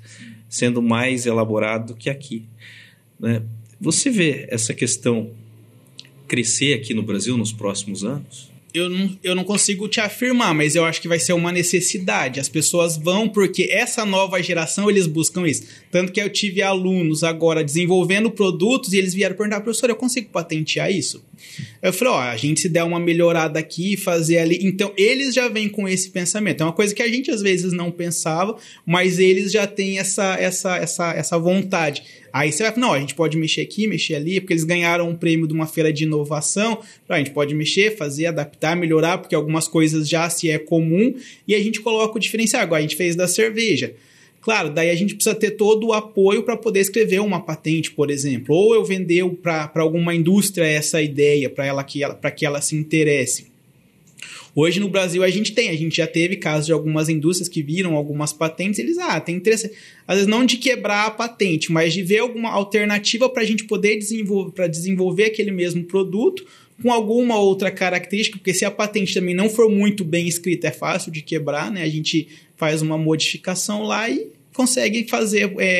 sendo mais elaborado do que aqui, né? Você vê essa questão crescer aqui no Brasil nos próximos anos? Eu não consigo te afirmar, mas eu acho que vai ser uma necessidade. As pessoas vão, porque essa nova geração, eles buscam isso. Tanto que eu tive alunos agora desenvolvendo produtos e eles vieram perguntar, professor, eu consigo patentear isso? Eu falei, a gente se der uma melhorada aqui e fazer ali. Então, eles já vêm com esse pensamento. É uma coisa que a gente às vezes não pensava, mas eles já têm essa vontade. Aí você vai falar, a gente pode mexer aqui, mexer ali, porque eles ganharam um prêmio de uma feira de inovação. A gente pode mexer, fazer, adaptar, melhorar, porque algumas coisas já se é comum, e a gente coloca o diferencial. Agora, a gente fez da cerveja. Claro, daí a gente precisa ter todo o apoio para poder escrever uma patente, por exemplo. Ou eu vender para alguma indústria essa ideia, para que ela se interesse. Hoje no Brasil a gente já teve casos de algumas indústrias que viram algumas patentes, eles, tem interesse, às vezes não de quebrar a patente, mas de ver alguma alternativa para a gente poder desenvolver aquele mesmo produto com alguma outra característica, porque se a patente também não for muito bem escrita, é fácil de quebrar, né? A gente faz uma modificação lá e consegue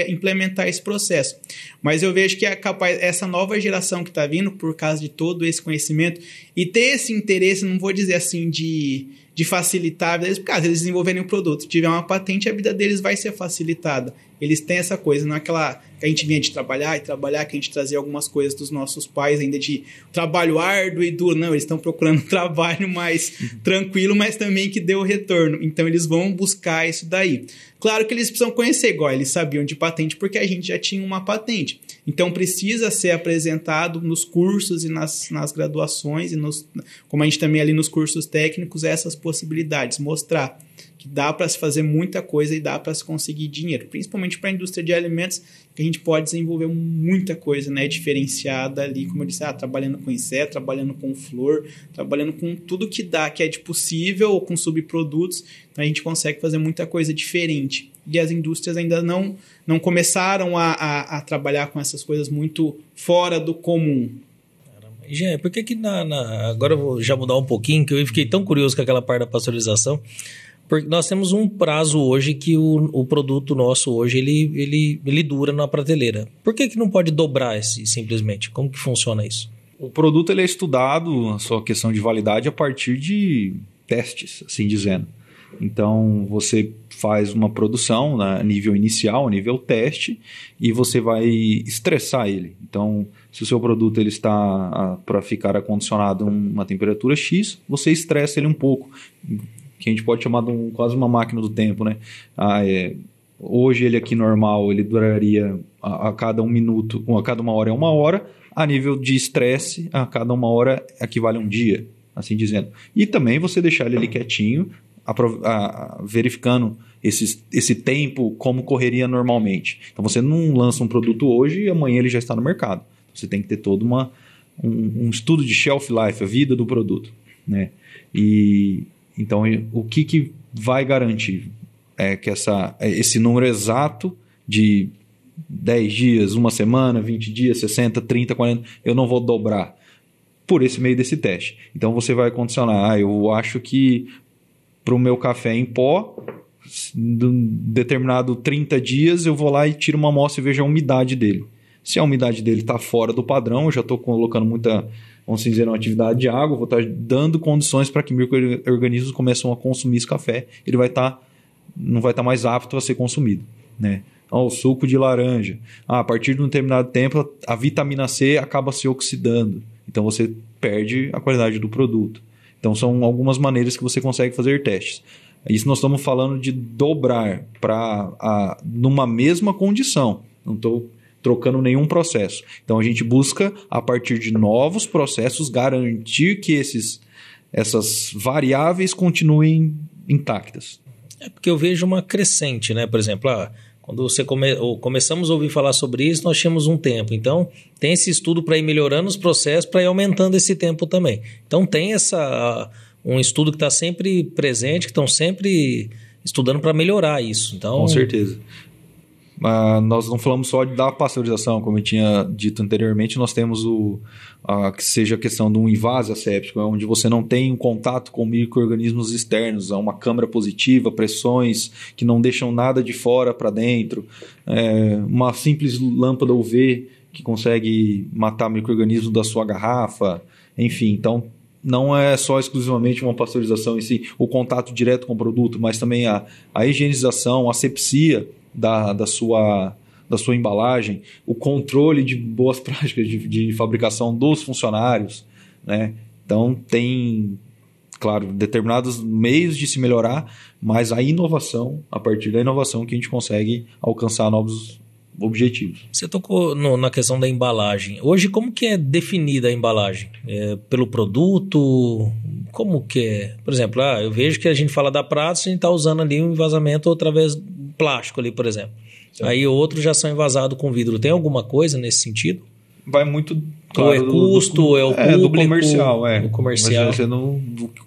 implementar esse processo. Mas eu vejo que é capaz, essa nova geração que está vindo, por causa de todo esse conhecimento, e ter esse interesse, não vou dizer assim, de facilitar a vida deles, porque caso eles desenvolverem um produto, tiver uma patente, a vida deles vai ser facilitada. Eles têm essa coisa, não é aquela que a gente vinha de trabalhar, que a gente trazia algumas coisas dos nossos pais, ainda de trabalho árduo e duro. Não, eles estão procurando um trabalho mais tranquilo, mas também que dê o retorno. Então, eles vão buscar isso daí. Claro que eles precisam conhecer, igual eles sabiam de patente, porque a gente já tinha uma patente. Então, precisa ser apresentado nos cursos e nas graduações, e como a gente também ali nos cursos técnicos, essas possibilidades, mostrar que dá para se fazer muita coisa e dá para se conseguir dinheiro, principalmente para a indústria de alimentos, que a gente pode desenvolver muita coisa, né, diferenciada ali, como eu disse, trabalhando com inseto, trabalhando com flor, trabalhando com tudo que dá, que é de possível, ou com subprodutos, então a gente consegue fazer muita coisa diferente. E as indústrias ainda não começaram a trabalhar com essas coisas muito fora do comum. Gente, por que que agora eu vou já mudar um pouquinho, que eu fiquei tão curioso com aquela parte da pasteurização, porque nós temos um prazo hoje que o produto nosso hoje, ele dura na prateleira. Por que que não pode dobrar simplesmente? Como que funciona isso? O produto ele é estudado, a sua questão de validade, a partir de testes, assim dizendo. Então, você faz uma produção a nível inicial, a nível teste, e você vai estressar ele. Então, se o seu produto ele está para ficar acondicionado a uma temperatura X, você estressa ele um pouco, que a gente pode chamar de quase uma máquina do tempo, né? Hoje ele aqui normal, ele duraria a cada 1 minuto, a cada 1 hora é 1 hora, a nível de estresse, a cada 1 hora equivale a 1 dia, assim dizendo. E também você deixar ele ali quietinho, verificando esse tempo como correria normalmente. Então você não lança um produto hoje e amanhã ele já está no mercado. Você tem que ter todo um estudo de shelf life, a vida do produto, né? E então o que vai garantir é que esse número exato de 10 dias, 1 semana, 20 dias, 60, 30, 40, eu não vou dobrar por esse meio desse teste. Então você vai condicionar, eu acho que para o meu café em pó, de um determinado 30 dias, eu vou lá e tiro uma amostra e vejo a umidade dele. Se a umidade dele está fora do padrão, eu já estou colocando muita, vamos dizer, uma atividade de água, vou estar dando condições para que micro-organismos comecem a consumir esse café, ele não vai estar mais apto a ser consumido, né? O suco de laranja. A partir de um determinado tempo, a vitamina C acaba se oxidando. Então, você perde a qualidade do produto. Então, são algumas maneiras que você consegue fazer testes. Isso nós estamos falando de dobrar numa mesma condição. Não estou trocando nenhum processo. Então, a gente busca, a partir de novos processos, garantir que essas variáveis continuem intactas. É porque eu vejo uma crescente, né? Por exemplo, quando começamos a ouvir falar sobre isso, nós tínhamos um tempo. Então, tem esse estudo para ir melhorando os processos, para ir aumentando esse tempo também. Então, tem um estudo que está sempre presente, que estão sempre estudando para melhorar isso. Então, com certeza. Nós não falamos só da pasteurização, como eu tinha dito anteriormente, nós temos que seja a questão de um invase asséptico, onde você não tem um contato com micro-organismos externos, há uma câmara positiva, pressões que não deixam nada de fora para dentro, uma simples lâmpada UV que consegue matar micro-organismos da sua garrafa, enfim, então não é só exclusivamente uma pasteurização em si, o contato direto com o produto, mas também a higienização, a asepsia da sua embalagem, o controle de boas práticas de fabricação dos funcionários, né? Então, tem, claro, determinados meios de se melhorar, mas a partir da inovação que a gente consegue alcançar novos objetivos. Você tocou na questão da embalagem. Hoje, como que é definida a embalagem? Pelo produto? Como que é? Por exemplo, eu vejo que a gente fala da prata, a gente está usando ali um envasamento através do plástico ali, por exemplo. Certo. Aí outros já são envasados com vidro. Tem alguma coisa nesse sentido? Vai muito... Claro, ou é custo, ou é o público? Do comercial, do comercial.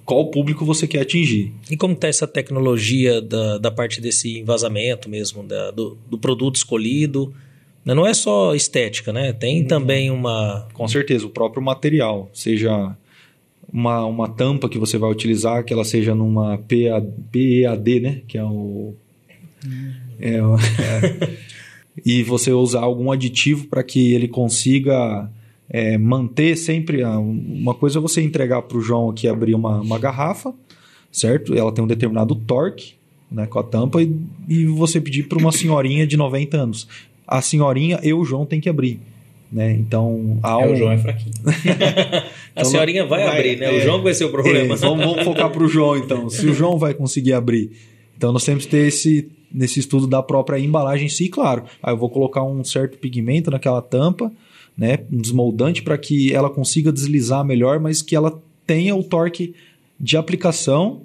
Qual público você quer atingir. E como está essa tecnologia da parte desse envasamento mesmo, do produto escolhido? Não é só estética, né? Tem também uma... Com certeza, o próprio material, seja uma tampa que você vai utilizar, que ela seja numa PEAD, né? Que é o... E você usar algum aditivo para que ele consiga manter sempre... Uma coisa é você entregar para o João aqui abrir uma garrafa, certo? Ela tem um determinado torque, né, com a tampa, e você pedir para uma senhorinha de 90 anos. A senhorinha e o João tem que abrir. Né? Então, o João é fraquinho. A senhorinha vai abrir, né? O João vai ser o problema. Vamos focar para o João, então. Se o João vai conseguir abrir. Então, nós temos que ter nesse estudo da própria embalagem em si, claro. Aí eu vou colocar um certo pigmento naquela tampa, né? Um desmoldante para que ela consiga deslizar melhor, mas que ela tenha o torque de aplicação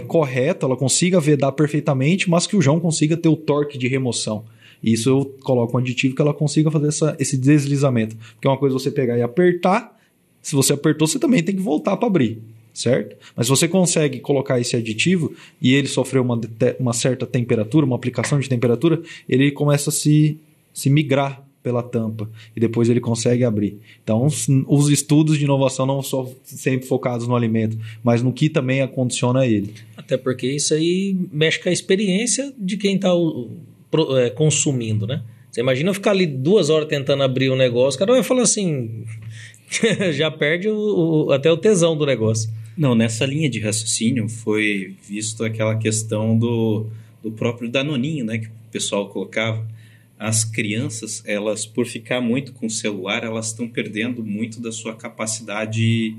correto, ela consiga vedar perfeitamente, mas que o João consiga ter o torque de remoção. Isso eu coloco um aditivo que ela consiga fazer esse deslizamento. Porque é uma coisa você pegar e apertar, se você apertou, você também tem que voltar para abrir, certo? Mas se você consegue colocar esse aditivo e ele sofreu uma certa temperatura, uma aplicação de temperatura, ele começa a se migrar pela tampa e depois ele consegue abrir. Então, os estudos de inovação não são sempre focados no alimento, mas no que também acondiciona ele. Até porque isso aí mexe com a experiência de quem está consumindo, né? Você imagina ficar ali 2 horas tentando abrir um negócio, o cara vai falar assim, já perde até o tesão do negócio. Não, nessa linha de raciocínio foi visto aquela questão do próprio Danoninho, né, que o pessoal colocava. As crianças, elas, por ficar muito com o celular, elas estão perdendo muito da sua capacidade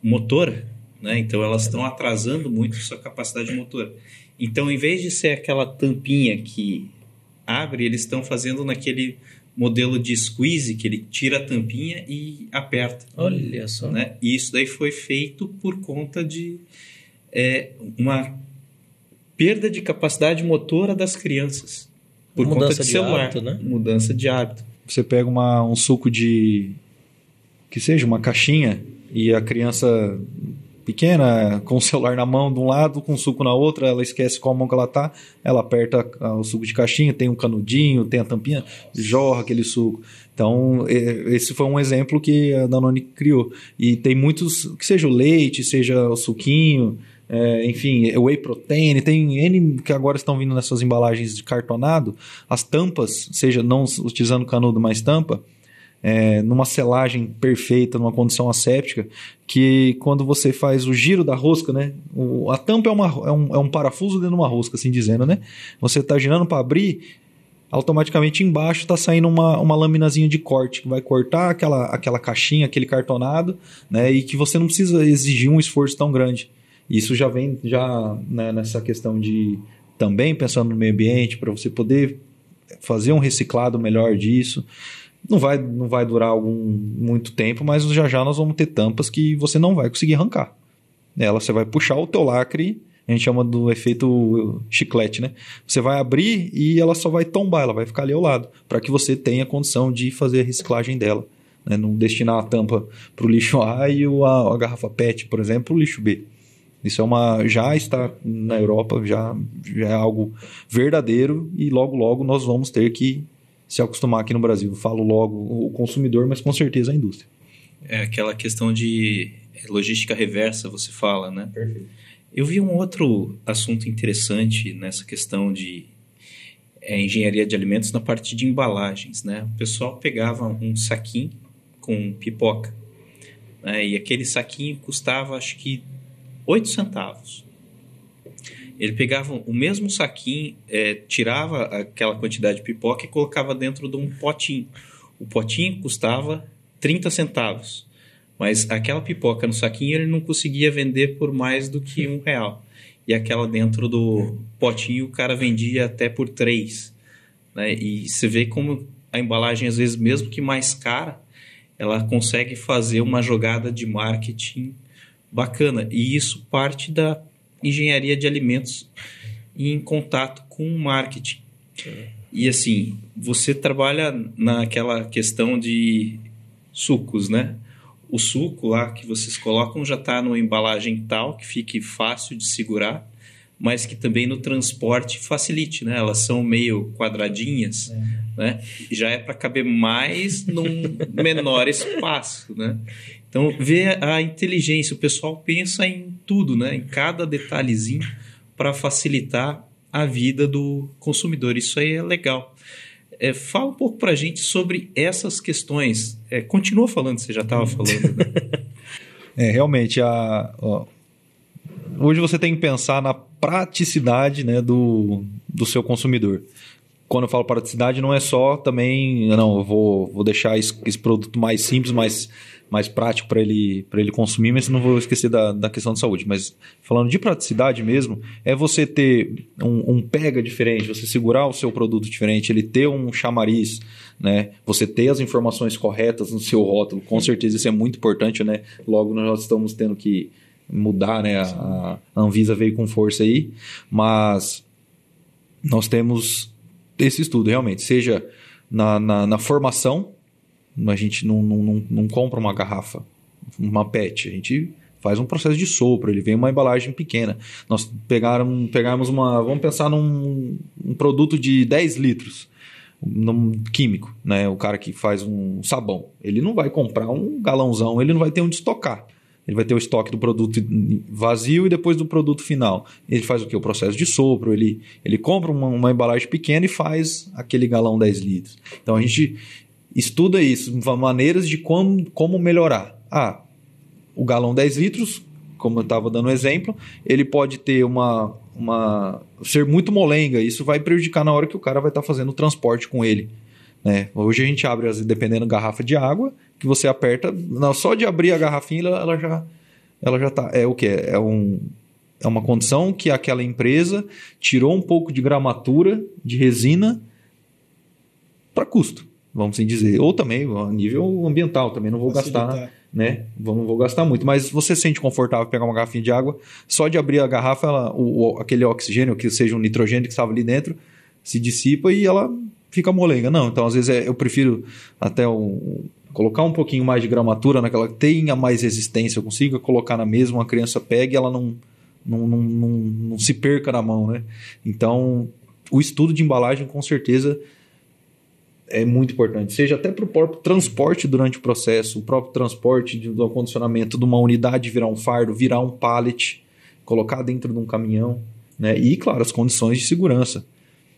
motora, né? Então, elas estão atrasando muito a sua capacidade motora. Então, em vez de ser aquela tampinha que abre, eles estão fazendo naquele modelo de squeeze, que ele tira a tampinha e aperta. Olha só. Né? E isso daí foi feito por conta de uma perda de capacidade motora das crianças. Por conta de celular. Hábito, né? Mudança de hábito. Você pega um suco que seja uma caixinha e a criança pequena, com o celular na mão de um lado, com o suco na outra, ela esquece qual mão que ela tá, ela aperta o suco de caixinha, tem um canudinho, tem a tampinha, jorra aquele suco. Então, esse foi um exemplo que a Danone criou. E tem muitos, que seja o leite, seja o suquinho, enfim, whey protein, tem N que agora estão vindo nessas embalagens de cartonado, as tampas, seja não utilizando canudo, mas tampa, numa selagem perfeita, numa condição asséptica, que quando você faz o giro da rosca, né? A tampa é um parafuso dentro de uma rosca, assim dizendo, né? Você está girando para abrir, automaticamente embaixo está saindo uma laminazinha de corte, que vai cortar aquela caixinha, aquele cartonado, né? E que você não precisa exigir um esforço tão grande. Isso já vem né, nessa questão de também pensando no meio ambiente, para você poder fazer um reciclado melhor disso. Não vai durar muito tempo, mas já nós vamos ter tampas que você não vai conseguir arrancar. Ela, você vai puxar o teu lacre, a gente chama do efeito chiclete, né? Você vai abrir e ela só vai tombar, ela vai ficar ali ao lado, para que você tenha condição de fazer a reciclagem dela. Né? Não destinar a tampa para o lixo A e a garrafa PET, por exemplo, para o lixo B. Isso já está na Europa, já é algo verdadeiro e logo nós vamos ter que se acostumar aqui no Brasil. Falo logo o consumidor, mas com certeza a indústria. É aquela questão de logística reversa, você fala, né? Perfeito. Eu vi um outro assunto interessante nessa questão de engenharia de alimentos na parte de embalagens, né? O pessoal pegava um saquinho com pipoca, né? E aquele saquinho custava, acho que 8 centavos. Ele pegava o mesmo saquinho, tirava aquela quantidade de pipoca e colocava dentro de um potinho. O potinho custava 30 centavos, mas aquela pipoca no saquinho ele não conseguia vender por mais do que R$1. E aquela dentro do potinho o cara vendia até por 3. Né? E você vê como a embalagem, às vezes, mesmo que mais cara, ela consegue fazer uma jogada de marketing bacana. E isso parte da engenharia de alimentos em contato com o marketing. E assim, você trabalha naquela questão de sucos, né? O suco lá que vocês colocam já está numa embalagem tal que fique fácil de segurar, mas que também no transporte facilite, né? Elas são meio quadradinhas, né? Já é para caber mais num menor espaço, né? Então, vê a inteligência, o pessoal pensa em tudo, né? Em cada detalhezinho para facilitar a vida do consumidor. Isso aí é legal. Fala um pouco para a gente sobre essas questões. Continua falando, você já estava falando. Né? Realmente, hoje você tem que pensar na praticidade, né, do seu consumidor. Quando eu falo praticidade, não é só também, não, eu vou deixar esse produto mais simples, mais prático para ele consumir, mas não vou esquecer da questão de saúde. Mas falando de praticidade mesmo, é você ter um pega diferente, você segurar o seu produto diferente, ele ter um chamariz, né? Você ter as informações corretas no seu rótulo, com certeza isso é muito importante, né? Logo nós estamos tendo que mudar, né? A Anvisa veio com força aí, mas nós temos esse estudo realmente, seja na formação. A gente não compra uma garrafa, uma PET, a gente faz um processo de sopro, ele vem uma embalagem pequena. Nós pegarmos vamos pensar num produto de 10 litros. químico, né? O cara que faz um sabão, ele não vai comprar um galãozão, ele não vai ter onde estocar. Ele vai ter o estoque do produto vazio e depois do produto final. Ele faz o quê? O processo de sopro. Ele compra uma embalagem pequena e faz aquele galão 10 litros. Então a gente estuda isso, maneiras de como melhorar. O galão 10 litros, como eu estava dando exemplo, ele pode ter ser muito molenga. Isso vai prejudicar na hora que o cara vai estar fazendo o transporte com ele. Né? Hoje a gente abre, dependendo da garrafa de água, que você aperta, só de abrir a garrafinha ela já tá. É o quê? É uma condição que aquela empresa tirou um pouco de gramatura de resina para custo, vamos assim dizer. Ou também a nível ambiental, também não vou gastar, né? Não vou gastar muito. Mas você se sente confortável pegar uma garrafinha de água, só de abrir a garrafa, aquele oxigênio, que seja um nitrogênio que estava ali dentro, se dissipa e ela fica molenga. Não, então às vezes eu prefiro até colocar um pouquinho mais de gramatura naquela que tenha mais resistência, eu consiga colocar na mesma, uma criança pega e ela não se perca na mão, né? Então, o estudo de embalagem com certeza é muito importante, seja até para o próprio transporte durante o processo, o próprio transporte do acondicionamento de uma unidade virar um fardo, virar um pallet, colocar dentro de um caminhão, né? E, claro, as condições de segurança.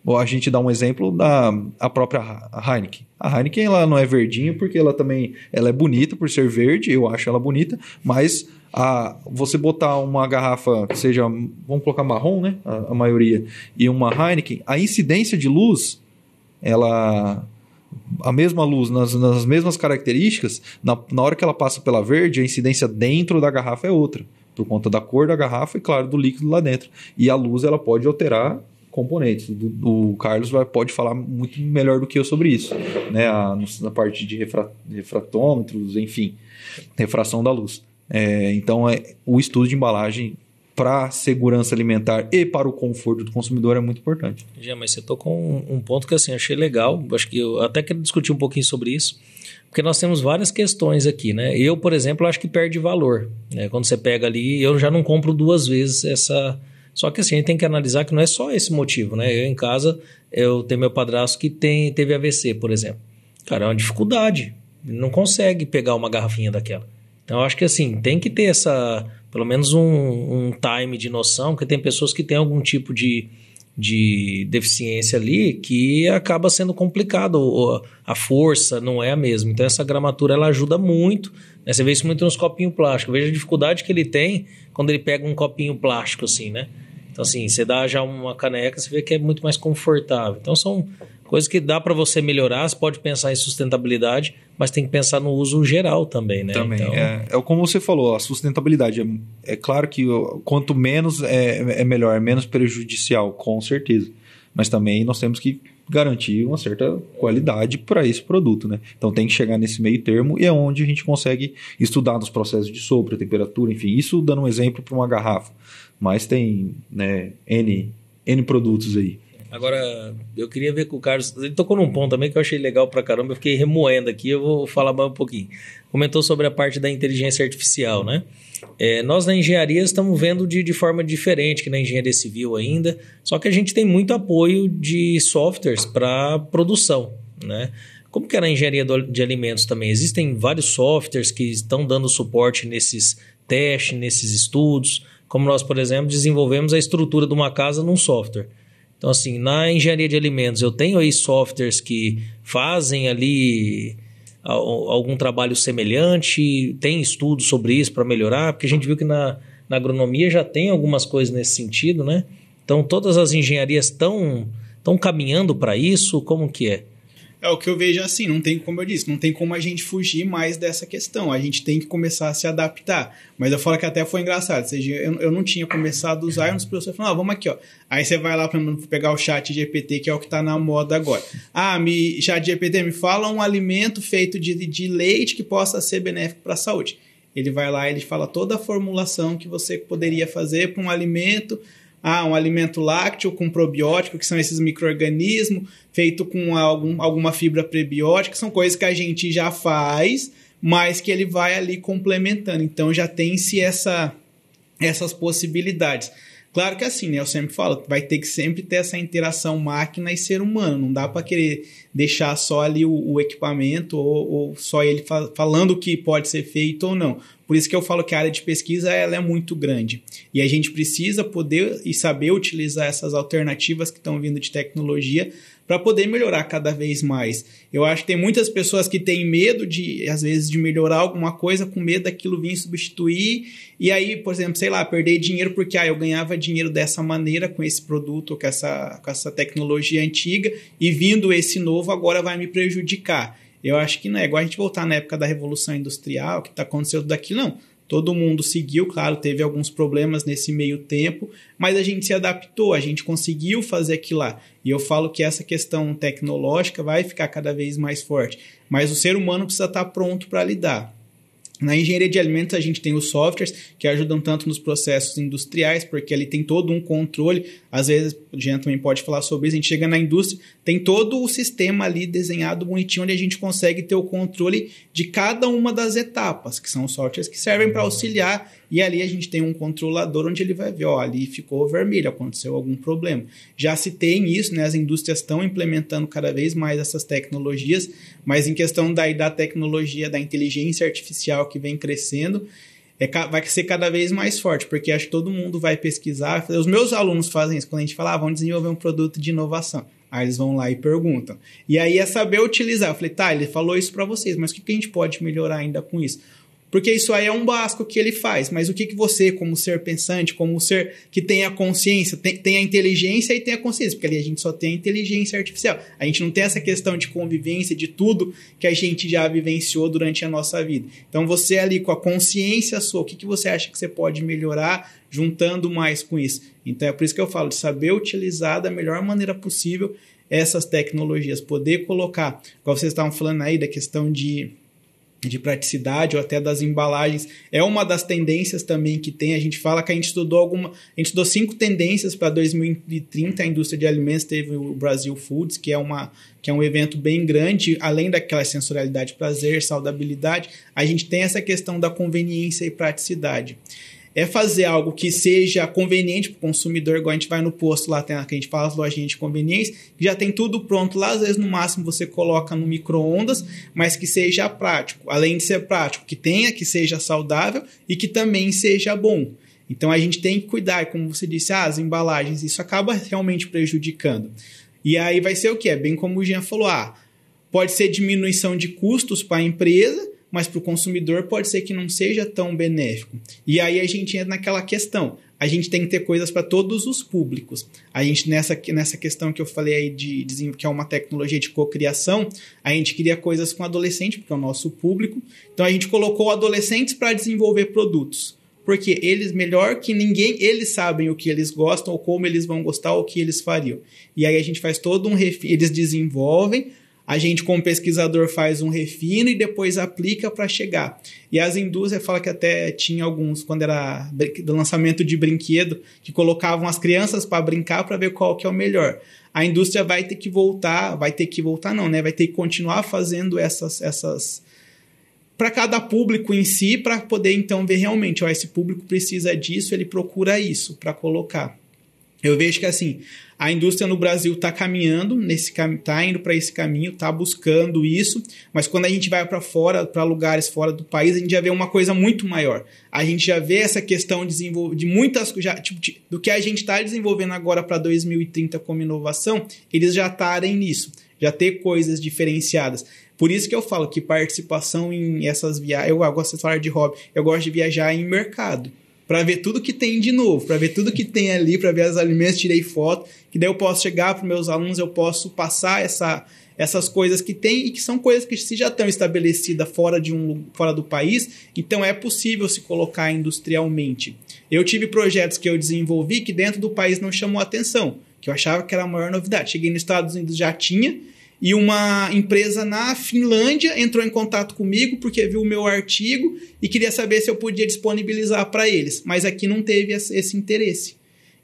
A gente dá um exemplo da própria Heineken. A Heineken ela não é verdinha porque ela é bonita por ser verde, eu acho ela bonita, mas você botar uma garrafa que seja, vamos colocar marrom, né? A maioria, e uma Heineken, a incidência de luz, a mesma luz, nas mesmas características, na hora que ela passa pela verde, a incidência dentro da garrafa é outra, por conta da cor da garrafa e, claro, do líquido lá dentro. E a luz ela pode alterar componentes. O Carlos pode falar muito melhor do que eu sobre isso, né? Na parte de refratômetros, enfim, refração da luz. Então, o estudo de embalagem para segurança alimentar e para o conforto do consumidor é muito importante. Mas você tocou um ponto que assim, achei legal, acho que eu até quero discutir um pouquinho sobre isso, porque nós temos várias questões aqui, né? Eu, por exemplo, acho que perde valor, né? Quando você pega ali, eu já não compro 2 vezes essa... Só que assim, a gente tem que analisar que não é só esse motivo, né? Eu em casa, eu tenho meu padrasto que teve AVC, por exemplo. Cara, é uma dificuldade. Ele não consegue pegar uma garrafinha daquela. Então, eu acho que assim, tem que ter pelo menos um time de noção, porque tem pessoas que têm algum tipo de deficiência ali que acaba sendo complicado. A força não é a mesma. Então, essa gramatura, ela ajuda muito. Né? Você vê isso muito nos copinhos plásticos. Veja a dificuldade que ele tem quando ele pega um copinho plástico, assim, né? Então, assim, você dá já uma caneca, você vê que é muito mais confortável. Então, são coisas que dá para você melhorar. Você pode pensar em sustentabilidade, mas tem que pensar no uso geral também, né? Também. Então... É como você falou, a sustentabilidade. É claro que quanto menos é melhor, é menos prejudicial, com certeza. Mas também nós temos que garantir uma certa qualidade para esse produto, né? Então tem que chegar nesse meio termo e é onde a gente consegue estudar nos processos de sopro, temperatura, enfim. Isso dando um exemplo para uma garrafa. Mas tem, né, N produtos aí. Agora, eu queria ver com o Carlos, ele tocou num ponto também que eu achei legal pra caramba, eu fiquei remoendo aqui, eu vou falar mais um pouquinho. Comentou sobre a parte da inteligência artificial, né? Nós na engenharia estamos vendo de forma diferente que na engenharia civil ainda, só que a gente tem muito apoio de softwares para produção, né? Como que é na engenharia de alimentos também? Existem vários softwares que estão dando suporte nesses testes, nesses estudos, como nós, por exemplo, desenvolvemos a estrutura de uma casa num software. Então, assim, na engenharia de alimentos, eu tenho aí softwares que fazem ali algum trabalho semelhante, tem estudos sobre isso para melhorar, porque a gente viu que na agronomia já tem algumas coisas nesse sentido, né? Então, todas as engenharias estão caminhando para isso? Como que é? O que eu vejo assim, não tem, como eu disse, não tem como a gente fugir mais dessa questão. A gente tem que começar a se adaptar. Mas eu falo que até foi engraçado. Ou seja, eu não tinha começado a usar, e uns professores falaram, vamos aqui, ó. Aí você vai lá para pegar o chat GPT, que é o que está na moda agora. Chat GPT, me fala um alimento feito de leite que possa ser benéfico para a saúde. Ele vai lá e ele fala toda a formulação que você poderia fazer para um alimento... um alimento lácteo com probiótico, que são esses micro-organismos, feito com alguma fibra prebiótica, são coisas que a gente já faz, mas que ele vai ali complementando. Então, já tem-se essas possibilidades. Claro que assim, né? Eu sempre falo, vai ter que sempre ter essa interação máquina e ser humano. Não dá para querer deixar só ali o equipamento ou só ele falando o que pode ser feito ou não. Por isso que eu falo que a área de pesquisa ela é muito grande. E a gente precisa poder e saber utilizar essas alternativas que estão vindo de tecnologia para poder melhorar cada vez mais. Eu acho que tem muitas pessoas que têm medo às vezes, de melhorar alguma coisa, com medo daquilo vir substituir, e aí, por exemplo, sei lá, perder dinheiro porque eu ganhava dinheiro dessa maneira com esse produto, com essa tecnologia antiga, e vindo esse novo agora vai me prejudicar. Eu acho que não é igual a gente voltar na época da Revolução Industrial, que aconteceu tudo aquilo, não. Todo mundo seguiu, claro, teve alguns problemas nesse meio tempo, mas a gente se adaptou, a gente conseguiu fazer aquilo lá. E eu falo que essa questão tecnológica vai ficar cada vez mais forte, mas o ser humano precisa estar pronto para lidar. Na engenharia de alimentos, a gente tem os softwares que ajudam tanto nos processos industriais, porque ali tem todo um controle. Às vezes, o Jean também pode falar sobre isso. A gente chega na indústria, tem todo o sistema ali desenhado bonitinho, onde a gente consegue ter o controle de cada uma das etapas, que são os softwares que servem para auxiliar. E ali a gente tem um controlador onde ele vai ver, ali ficou vermelho, aconteceu algum problema. Já se tem isso, né? As indústrias estão implementando cada vez mais essas tecnologias, mas em questão da tecnologia, da inteligência artificial que vem crescendo, vai ser cada vez mais forte, porque acho que todo mundo vai pesquisar. Os meus alunos fazem isso, quando a gente fala, vamos desenvolver um produto de inovação. Aí eles vão lá e perguntam. E aí é saber utilizar. Eu falei, ele falou isso para vocês, mas o que a gente pode melhorar ainda com isso? Porque isso aí é um básico que ele faz, mas o que você, como ser pensante, como ser que tem a consciência, tem a inteligência e tem a consciência, porque ali a gente só tem a inteligência artificial. A gente não tem essa questão de convivência, de tudo que a gente já vivenciou durante a nossa vida. Então você ali com a consciência sua, o que você acha que você pode melhorar juntando mais com isso? Então é por isso que eu falo de saber utilizar da melhor maneira possível essas tecnologias, poder colocar, igual vocês estavam falando aí da questão de praticidade ou até das embalagens, é uma das tendências também que tem. A gente fala que a gente estudou 5 tendências para 2030, a indústria de alimentos teve o Brasil Foods, que é um evento bem grande, além daquela sensorialidade, prazer, saudabilidade, a gente tem essa questão da conveniência e praticidade. É fazer algo que seja conveniente para o consumidor, igual a gente vai no posto lá, tem, que a gente fala as lojinhas de conveniência, que já tem tudo pronto lá, às vezes no máximo você coloca no micro-ondas, mas que seja prático. Além de ser prático, que seja saudável e que também seja bom. Então a gente tem que cuidar, como você disse, as embalagens, isso acaba realmente prejudicando. E aí vai ser o quê? Bem como o Jean falou, pode ser diminuição de custos para a empresa, mas para o consumidor pode ser que não seja tão benéfico. E aí a gente entra naquela questão. A gente tem que ter coisas para todos os públicos. A gente, nessa questão que eu falei aí, que é uma tecnologia de cocriação, a gente queria coisas com adolescente, porque é o nosso público. Então a gente colocou adolescentes para desenvolver produtos. Porque eles, melhor que ninguém, eles sabem o que eles gostam, ou como eles vão gostar, ou o que eles fariam. E aí a gente faz todo eles desenvolvem, a gente, como pesquisador, faz um refino e depois aplica para chegar. E as indústrias, fala que até tinha alguns, quando era do lançamento de brinquedo, que colocavam as crianças para brincar para ver qual que é o melhor. A indústria vai ter que continuar fazendo essas para cada público em si, para poder então ver realmente, esse público precisa disso, ele procura isso para colocar. Eu vejo que assim, a indústria no Brasil está caminhando, está indo para esse caminho, está buscando isso, mas quando a gente vai para fora, para lugares fora do país, a gente já vê uma coisa muito maior. A gente já vê essa questão de muitas do que a gente está desenvolvendo agora para 2030 como inovação, eles já estarem nisso, já ter coisas diferenciadas. Por isso que eu falo que participação em essas viagens, eu gosto de falar de hobby, eu gosto de viajar em mercado, para ver tudo que tem de novo, para ver tudo que tem ali, para ver os alimentos, tirei foto, que daí eu posso chegar para os meus alunos, eu posso passar essas coisas que tem e que são coisas que se já estão estabelecidas fora do país, então é possível se colocar industrialmente. Eu tive projetos que eu desenvolvi que dentro do país não chamou atenção, que eu achava que era a maior novidade. Cheguei nos Estados Unidos, já tinha, e uma empresa na Finlândia entrou em contato comigo porque viu o meu artigo e queria saber se eu podia disponibilizar para eles. Mas aqui não teve esse interesse.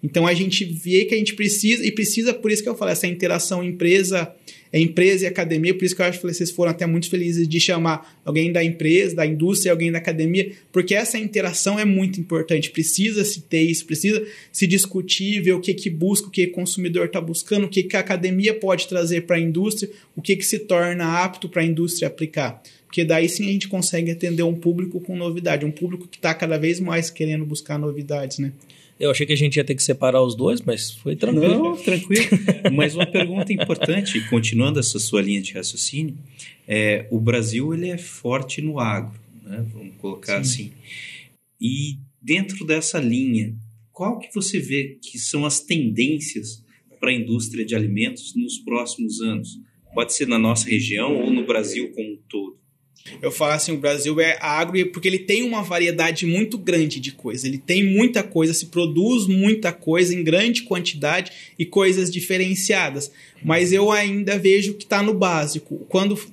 Então a gente vê que a gente precisa, por isso que eu falo, essa interação empresa empresa e academia, por isso que eu acho que vocês foram até muito felizes de chamar alguém da empresa, da indústria, alguém da academia, porque essa interação é muito importante, precisa se ter isso, precisa se discutir, ver o que busca, o que o consumidor está buscando, o que a academia pode trazer para a indústria, o que se torna apto para a indústria aplicar. Porque daí sim a gente consegue atender um público com novidade, um público que está cada vez mais querendo buscar novidades, né? Eu achei que a gente ia ter que separar os dois, mas foi tranquilo. Não, tranquilo. Mas uma pergunta importante, continuando essa sua linha de raciocínio, o Brasil ele é forte no agro, né? Vamos colocar assim. E dentro dessa linha, qual que você vê que são as tendências para a indústria de alimentos nos próximos anos? Pode ser na nossa região ou no Brasil como um todo. Eu falo assim, o Brasil é agro porque ele tem uma variedade muito grande de coisas. Ele tem muita coisa, se produz muita coisa em grande quantidade e coisas diferenciadas. Mas eu ainda vejo que está no básico.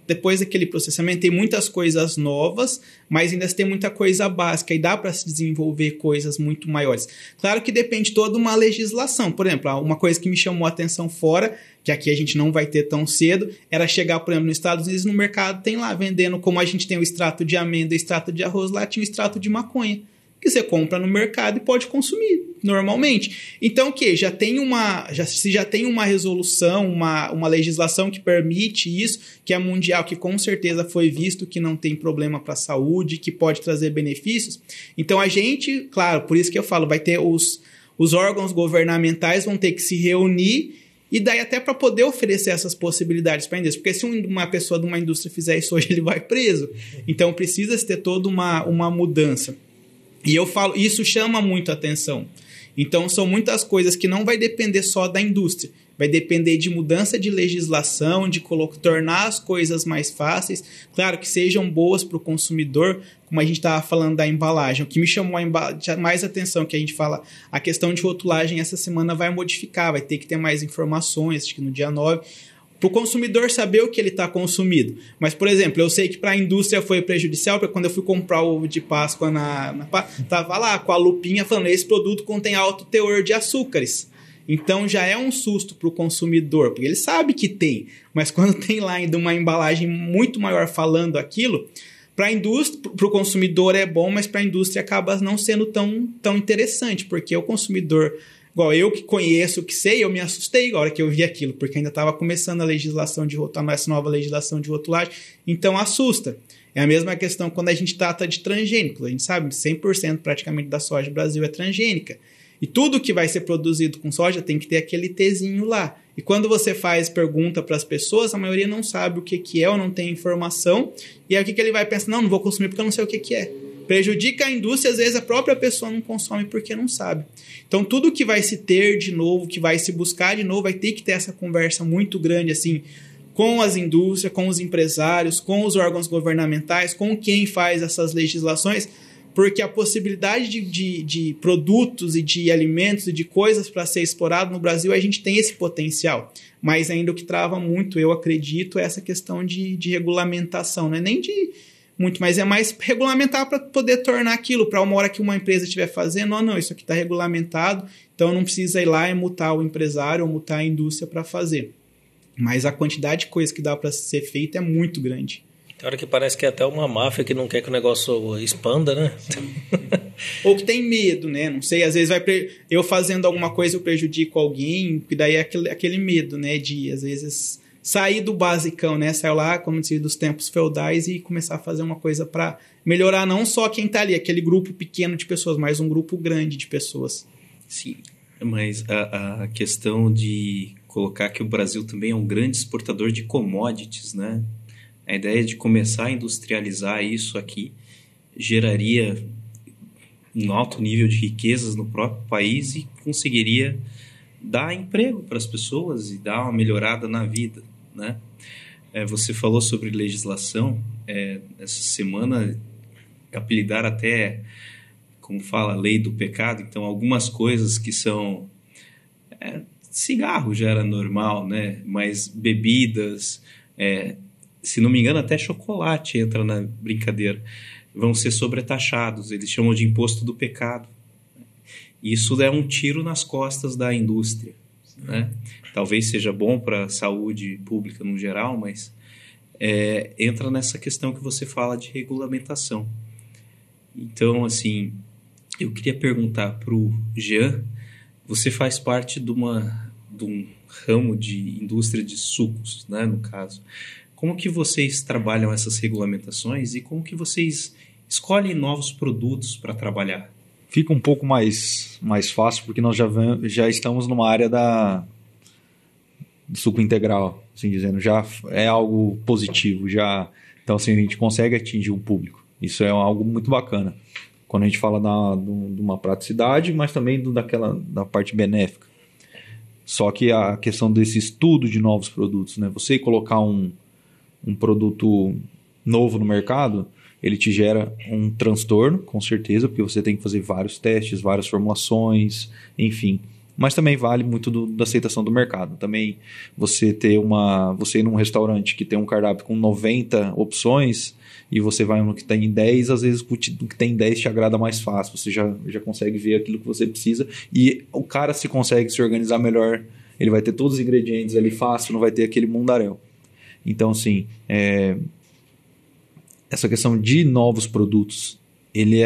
Depois daquele processamento, tem muitas coisas novas, mas ainda tem muita coisa básica e dá para se desenvolver coisas muito maiores. Claro que depende toda uma legislação. Por exemplo, uma coisa que me chamou a atenção fora, que aqui a gente não vai ter tão cedo, era chegar, por exemplo, nos Estados Unidos, no mercado tem lá vendendo, como a gente tem o extrato de amêndoa, extrato de arroz, lá tinha o extrato de maconha, que você compra no mercado e pode consumir normalmente. Então, o que? Já tem uma resolução, uma legislação que permite isso, que é mundial, que com certeza foi visto que não tem problema para a saúde, que pode trazer benefícios. Então, a gente, claro, por isso que eu falo, vai ter os órgãos governamentais vão ter que se reunir e daí até para poder oferecer essas possibilidades para a indústria. Porque se uma pessoa de uma indústria fizer isso hoje, ele vai preso. Então, precisa ter toda uma mudança. E eu falo, isso chama muito a atenção. Então, são muitas coisas que não vai depender só da indústria. Vai depender de mudança de legislação, de tornar as coisas mais fáceis. Claro, que sejam boas para o consumidor, como a gente estava falando da embalagem. O que me chamou mais atenção, que a gente fala, a questão de rotulagem essa semana vai modificar, vai ter que ter mais informações, acho que no dia 9, para o consumidor saber o que ele está consumindo. Mas, por exemplo, eu sei que para a indústria foi prejudicial, porque quando eu fui comprar o ovo de Páscoa, estava lá com a lupinha falando, esse produto contém alto teor de açúcares. Então já é um susto para o consumidor, porque ele sabe que tem, mas quando tem lá ainda uma embalagem muito maior falando aquilo, para a indústria, para o consumidor é bom, mas para a indústria acaba não sendo tão interessante, porque o consumidor, igual eu que conheço, que sei, eu me assustei na hora que eu vi aquilo, porque ainda estava começando a legislação de rotulagem, essa nova legislação de rotulagem, então assusta. É a mesma questão quando a gente trata de transgênicos, a gente sabe, 100% praticamente da soja do Brasil é transgênica. E tudo que vai ser produzido com soja tem que ter aquele Tzinho lá. E quando você faz pergunta para as pessoas, a maioria não sabe o que é ou não tem informação. E aí o que ele vai pensar? Não vou consumir porque eu não sei o que é. Prejudica a indústria, às vezes a própria pessoa não consome porque não sabe. Então tudo que vai se ter de novo, que vai se buscar de novo, vai ter que ter essa conversa muito grande assim, com as indústrias, com os empresários, com os órgãos governamentais, com quem faz essas legislações, porque a possibilidade de produtos e de alimentos e de coisas para ser explorado no Brasil, a gente tem esse potencial. Mas ainda o que trava muito, eu acredito, é essa questão de regulamentação. Não é nem de muito, mas é mais regulamentar para poder tornar aquilo, para uma hora que uma empresa estiver fazendo, não, isso aqui está regulamentado, então não precisa ir lá e multar o empresário ou multar a indústria para fazer. Mas a quantidade de coisa que dá para ser feita é muito grande. Tem hora que parece que é até uma máfia que não quer que o negócio expanda, né? Ou que tem medo, né? Não sei, às vezes eu fazendo alguma coisa eu prejudico alguém, e daí é aquele medo, né? De, às vezes, sair do basicão, né? Sair lá, como diz, dos tempos feudais e começar a fazer uma coisa para melhorar não só quem tá ali, aquele grupo pequeno de pessoas, mas um grupo grande de pessoas. Sim, mas a questão de colocar que o Brasil também é um grande exportador de commodities, né? A ideia de começar a industrializar isso aqui geraria um alto nível de riquezas no próprio país e conseguiria dar emprego para as pessoas e dar uma melhorada na vida, né? Você falou sobre legislação. Essa semana apelidaram até, como fala, a lei do pecado. Então, algumas coisas que são... cigarro já era normal, né? Mas bebidas... se não me engano, até chocolate entra na brincadeira, vão ser sobretaxados, eles chamam de imposto do pecado. Isso é um tiro nas costas da indústria. né? Talvez seja bom para a saúde pública no geral, mas entra nessa questão que você fala de regulamentação. Então, assim, eu queria perguntar para o Jean, você faz parte de um ramo de indústria de sucos, né, no caso. Como que vocês trabalham essas regulamentações e como que vocês escolhem novos produtos para trabalhar? Fica um pouco mais fácil, porque nós já estamos numa área do suco integral, assim dizendo, já é algo positivo, então assim, a gente consegue atingir um público. Isso é algo muito bacana, quando a gente fala de uma praticidade, mas também da parte benéfica. Só que a questão desse estudo de novos produtos, né? Você colocar um produto novo no mercado, ele te gera um transtorno, com certeza, porque você tem que fazer vários testes, várias formulações, enfim. Mas também vale muito da aceitação do mercado. Também você ir num restaurante que tem um cardápio com 90 opções e você vai no que tem 10, às vezes o que tem 10 te agrada mais fácil. Você já consegue ver aquilo que você precisa e o cara, se consegue se organizar melhor, ele vai ter todos os ingredientes ali fácil, não vai ter aquele mundaréu. Então, assim, essa questão de novos produtos, ele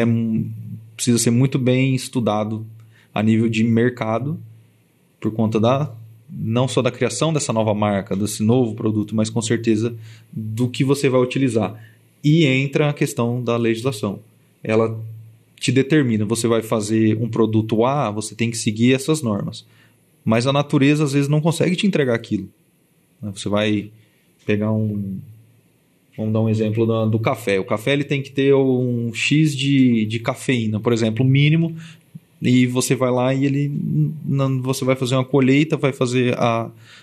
precisa ser muito bem estudado a nível de mercado, por conta não só da criação dessa nova marca, desse novo produto, mas com certeza do que você vai utilizar. E entra a questão da legislação. Ela te determina, você vai fazer um produto A, você tem que seguir essas normas. Mas a natureza, às vezes, não consegue te entregar aquilo. Você vai pegar vamos dar um exemplo do café. O café ele tem que ter um X de cafeína, por exemplo, o mínimo. E você vai lá e você vai fazer uma colheita, vai fazer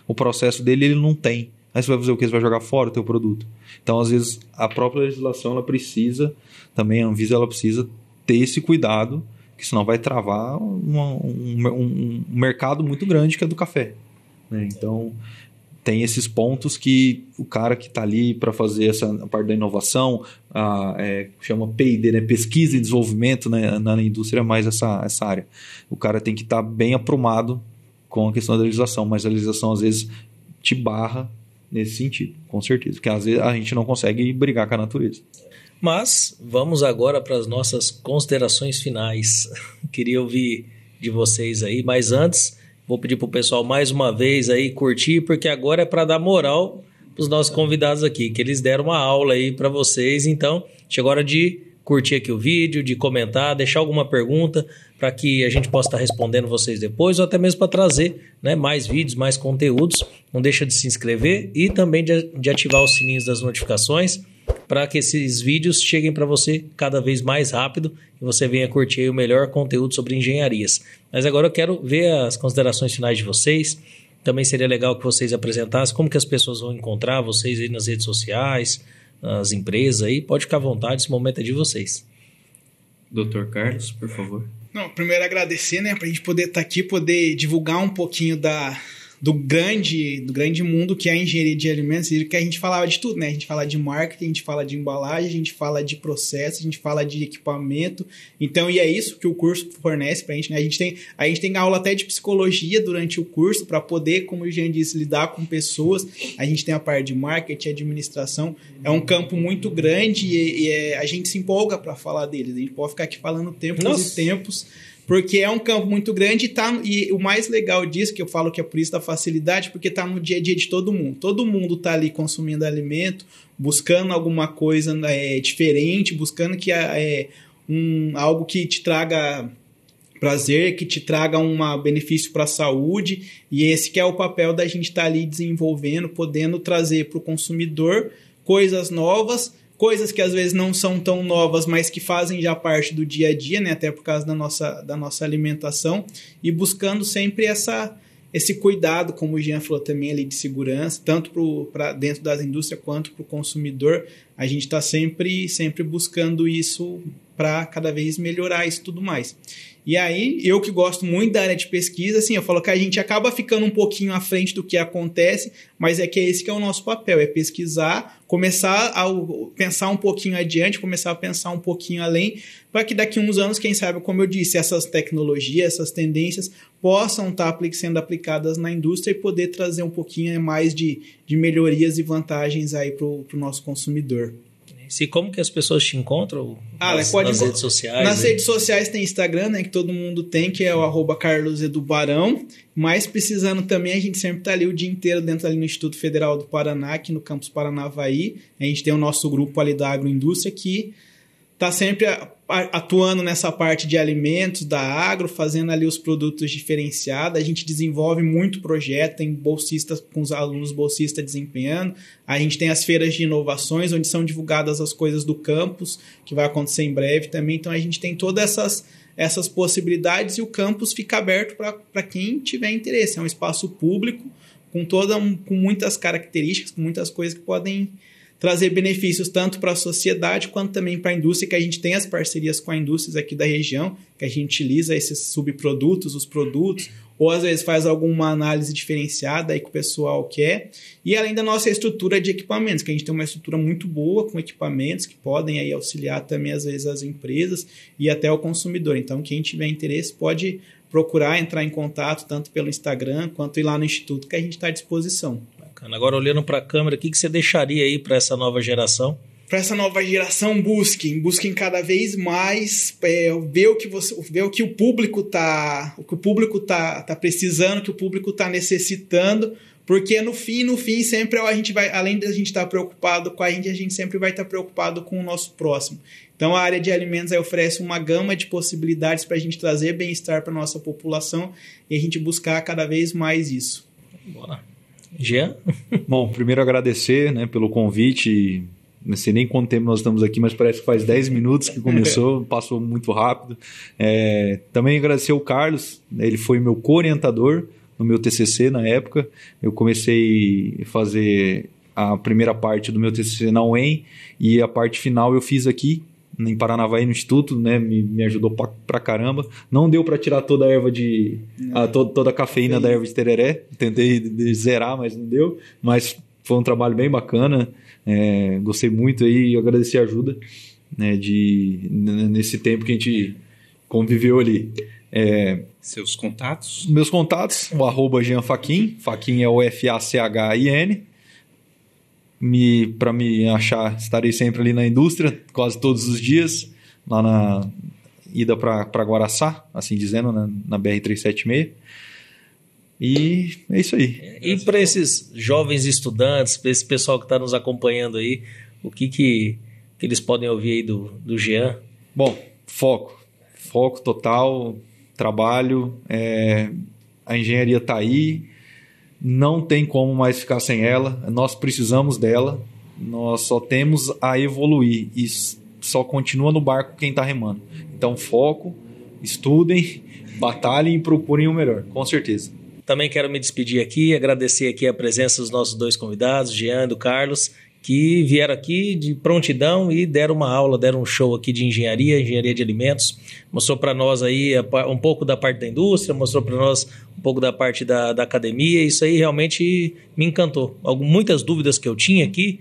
o processo dele, ele não tem. Aí você vai fazer o quê? Você vai jogar fora o teu produto. Então, às vezes, a própria legislação, ela precisa, também a Anvisa, ela precisa ter esse cuidado, que senão vai travar um mercado muito grande que é do café, né? Então, tem esses pontos que o cara que está ali para fazer a parte da inovação, chama P&D, né? Pesquisa e desenvolvimento, né? Na indústria, mais essa área. O cara tem que estar bem aprumado com a questão da legislação, mas a legislação às vezes te barra nesse sentido, com certeza, porque às vezes a gente não consegue brigar com a natureza. Mas vamos agora para as nossas considerações finais. Queria ouvir de vocês aí, mas antes vou pedir para o pessoal mais uma vez aí curtir, porque agora é para dar moral para os nossos convidados aqui, que eles deram uma aula aí para vocês. Então, chegou a hora de curtir aqui o vídeo, de comentar, deixar alguma pergunta para que a gente possa estar respondendo vocês depois, ou até mesmo para trazer, né, mais vídeos, mais conteúdos. Não deixa de se inscrever e também de ativar os sininhos das notificações para que esses vídeos cheguem para você cada vez mais rápido e você venha curtir aí o melhor conteúdo sobre engenharias. Mas agora eu quero ver as considerações finais de vocês. Também seria legal que vocês apresentassem como que as pessoas vão encontrar vocês aí nas redes sociais, as empresas aí. Pode ficar à vontade, esse momento é de vocês. Dr. Carlos, por favor. Não, primeiro agradecer, né, pra gente poder estar aqui, poder divulgar um pouquinho do grande mundo que é a engenharia de alimentos, que a gente falava de tudo, né? A gente fala de marketing, a gente fala de embalagem, a gente fala de processo, a gente fala de equipamento. Então, e é isso que o curso fornece pra gente, né? A gente tem aula até de psicologia durante o curso para poder, como o Jean disse, lidar com pessoas. A gente tem a parte de marketing, administração. É um campo muito grande e a gente se empolga para falar deles. A gente pode ficar aqui falando tempos e tempos, porque é um campo muito grande e o mais legal disso, que eu falo que é por isso da facilidade, porque está no dia a dia de todo mundo. Todo mundo está ali consumindo alimento, buscando alguma coisa diferente, buscando algo que te traga prazer, que te traga um benefício para a saúde. E esse que é o papel da gente estar ali desenvolvendo, podendo trazer para o consumidor coisas novas, coisas que às vezes não são tão novas, mas que fazem já parte do dia a dia, né? Até por causa da nossa alimentação, e buscando sempre esse cuidado, como o Jean falou também ali, de segurança, tanto para dentro das indústrias quanto para o consumidor. A gente está sempre buscando isso para cada vez melhorar isso tudo mais. E aí, eu que gosto muito da área de pesquisa, assim, eu falo que a gente acaba ficando um pouquinho à frente do que acontece, mas é que é esse que é o nosso papel, é pesquisar, começar a pensar um pouquinho adiante, começar a pensar um pouquinho além, para que daqui a uns anos, quem sabe, como eu disse, essas tecnologias, essas tendências possam estar sendo aplicadas na indústria e poder trazer um pouquinho mais de melhorias e vantagens aí para o nosso consumidor. E como que as pessoas te encontram nas redes sociais? Nas redes sociais tem Instagram, né, que todo mundo tem, que é o @carlosedubarão. Mas precisando também, a gente sempre está ali o dia inteiro dentro ali no Instituto Federal do Paraná, aqui no campus Paranavaí. A gente tem o nosso grupo ali da agroindústria que está sempre atuando nessa parte de alimentos, da agro, fazendo ali os produtos diferenciados. A gente desenvolve muito projeto, tem bolsistas, com os alunos bolsistas desempenhando. A gente tem as feiras de inovações, onde são divulgadas as coisas do campus, que vai acontecer em breve também. Então, a gente tem todas essas possibilidades e o campus fica aberto para quem tiver interesse. É um espaço público com muitas características, com muitas coisas que podem trazer benefícios tanto para a sociedade quanto também para a indústria, que a gente tem as parcerias com as indústrias aqui da região, que a gente utiliza esses subprodutos, os produtos, ou às vezes faz alguma análise diferenciada aí que o pessoal quer. E além da nossa estrutura de equipamentos, que a gente tem uma estrutura muito boa com equipamentos que podem aí auxiliar também às vezes as empresas e até o consumidor. Então, quem tiver interesse pode procurar entrar em contato tanto pelo Instagram quanto ir lá no Instituto, que a gente está à disposição. Agora, olhando para a câmera, o que você deixaria aí para essa nova geração? Para essa nova geração, busquem cada vez mais ver o que o público tá precisando, o que o público está necessitando, porque no fim sempre a gente vai, além de a gente estar preocupado com a gente sempre vai estar preocupado com o nosso próximo. Então, a área de alimentos aí oferece uma gama de possibilidades para a gente trazer bem-estar para a nossa população e a gente buscar cada vez mais isso. Bora. Jean? Bom, primeiro agradecer, né, pelo convite. Não sei nem quanto tempo nós estamos aqui, mas parece que faz 10 minutos que começou, passou muito rápido. Também agradecer o Carlos, né, ele foi meu co-orientador no meu TCC na época. Eu comecei a fazer a primeira parte do meu TCC na UEM e a parte final eu fiz aqui em Paranavaí, no Instituto, né? Me ajudou pra caramba. Não deu para tirar toda a erva toda a cafeína da erva de tereré. Tentei zerar, mas não deu. Mas foi um trabalho bem bacana. Gostei muito aí e agradecer a ajuda, né, nesse tempo que a gente conviveu ali. Seus contatos? Meus contatos, o @JeanFaquin. Faquin é o FACHIN. Para me achar, estarei sempre ali na indústria, quase todos os dias, lá na ida para Guaraçá, assim dizendo, na BR-376. E é isso aí. E para esses jovens estudantes, para esse pessoal que está nos acompanhando aí, o que eles podem ouvir aí do Jean? Bom, foco total, trabalho, a engenharia está aí. Não tem como mais ficar sem ela, nós precisamos dela, nós só temos a evoluir e só continua no barco quem está remando. Então, foco, estudem, batalhem e procurem o melhor, com certeza. Também quero me despedir aqui, agradecer aqui a presença dos nossos dois convidados, Jean e do Carlos, que vieram aqui de prontidão e deram uma aula, deram um show aqui de engenharia de alimentos. Mostrou para nós aí um pouco da parte da indústria, mostrou para nós um pouco da parte da academia. Isso aí realmente me encantou. Muitas dúvidas que eu tinha aqui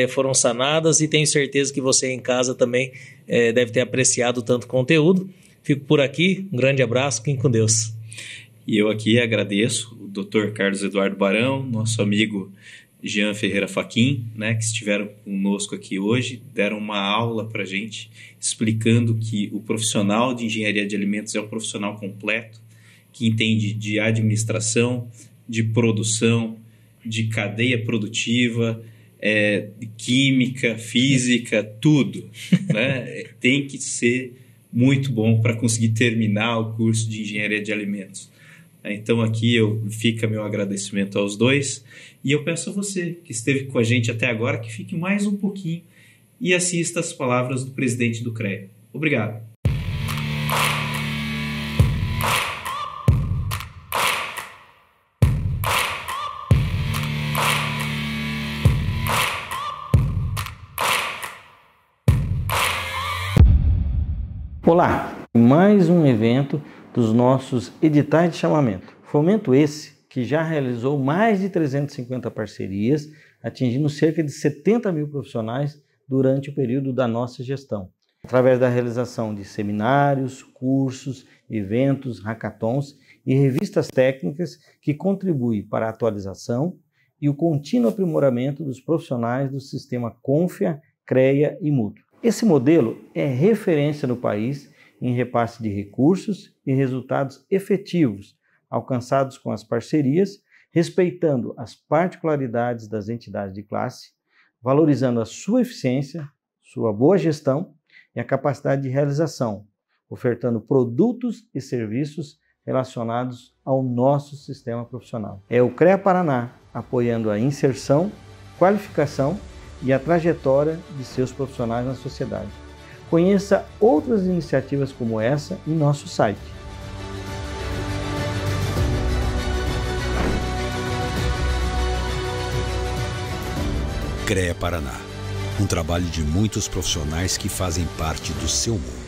foram sanadas e tenho certeza que você em casa também deve ter apreciado tanto conteúdo. Fico por aqui, um grande abraço, fiquem com Deus. E eu aqui agradeço o Dr. Carlos Eduardo Barão, nosso amigo Jean Ferreira Faquin, né, que estiveram conosco aqui hoje, deram uma aula para a gente, explicando que o profissional de engenharia de alimentos é um profissional completo, que entende de administração, de produção, de cadeia produtiva, de química, física, tudo. Né? Tem que ser muito bom para conseguir terminar o curso de engenharia de alimentos. Então aqui fica meu agradecimento aos dois e eu peço a você que esteve com a gente até agora que fique mais um pouquinho e assista as palavras do presidente do CREA. Obrigado. Olá, Mais um evento dos nossos editais de chamamento. Fomento esse que já realizou mais de 350 parcerias, atingindo cerca de 70 mil profissionais durante o período da nossa gestão, através da realização de seminários, cursos, eventos, hackathons e revistas técnicas que contribuem para a atualização e o contínuo aprimoramento dos profissionais do sistema Confia, CREA e Mútuo. Esse modelo é referência no país em repasse de recursos e resultados efetivos alcançados com as parcerias, respeitando as particularidades das entidades de classe, valorizando a sua eficiência, sua boa gestão e a capacidade de realização, ofertando produtos e serviços relacionados ao nosso sistema profissional. É o CREA Paraná apoiando a inserção, qualificação e a trajetória de seus profissionais na sociedade. Conheça outras iniciativas como essa em nosso site. CREA Paraná, um trabalho de muitos profissionais que fazem parte do seu mundo.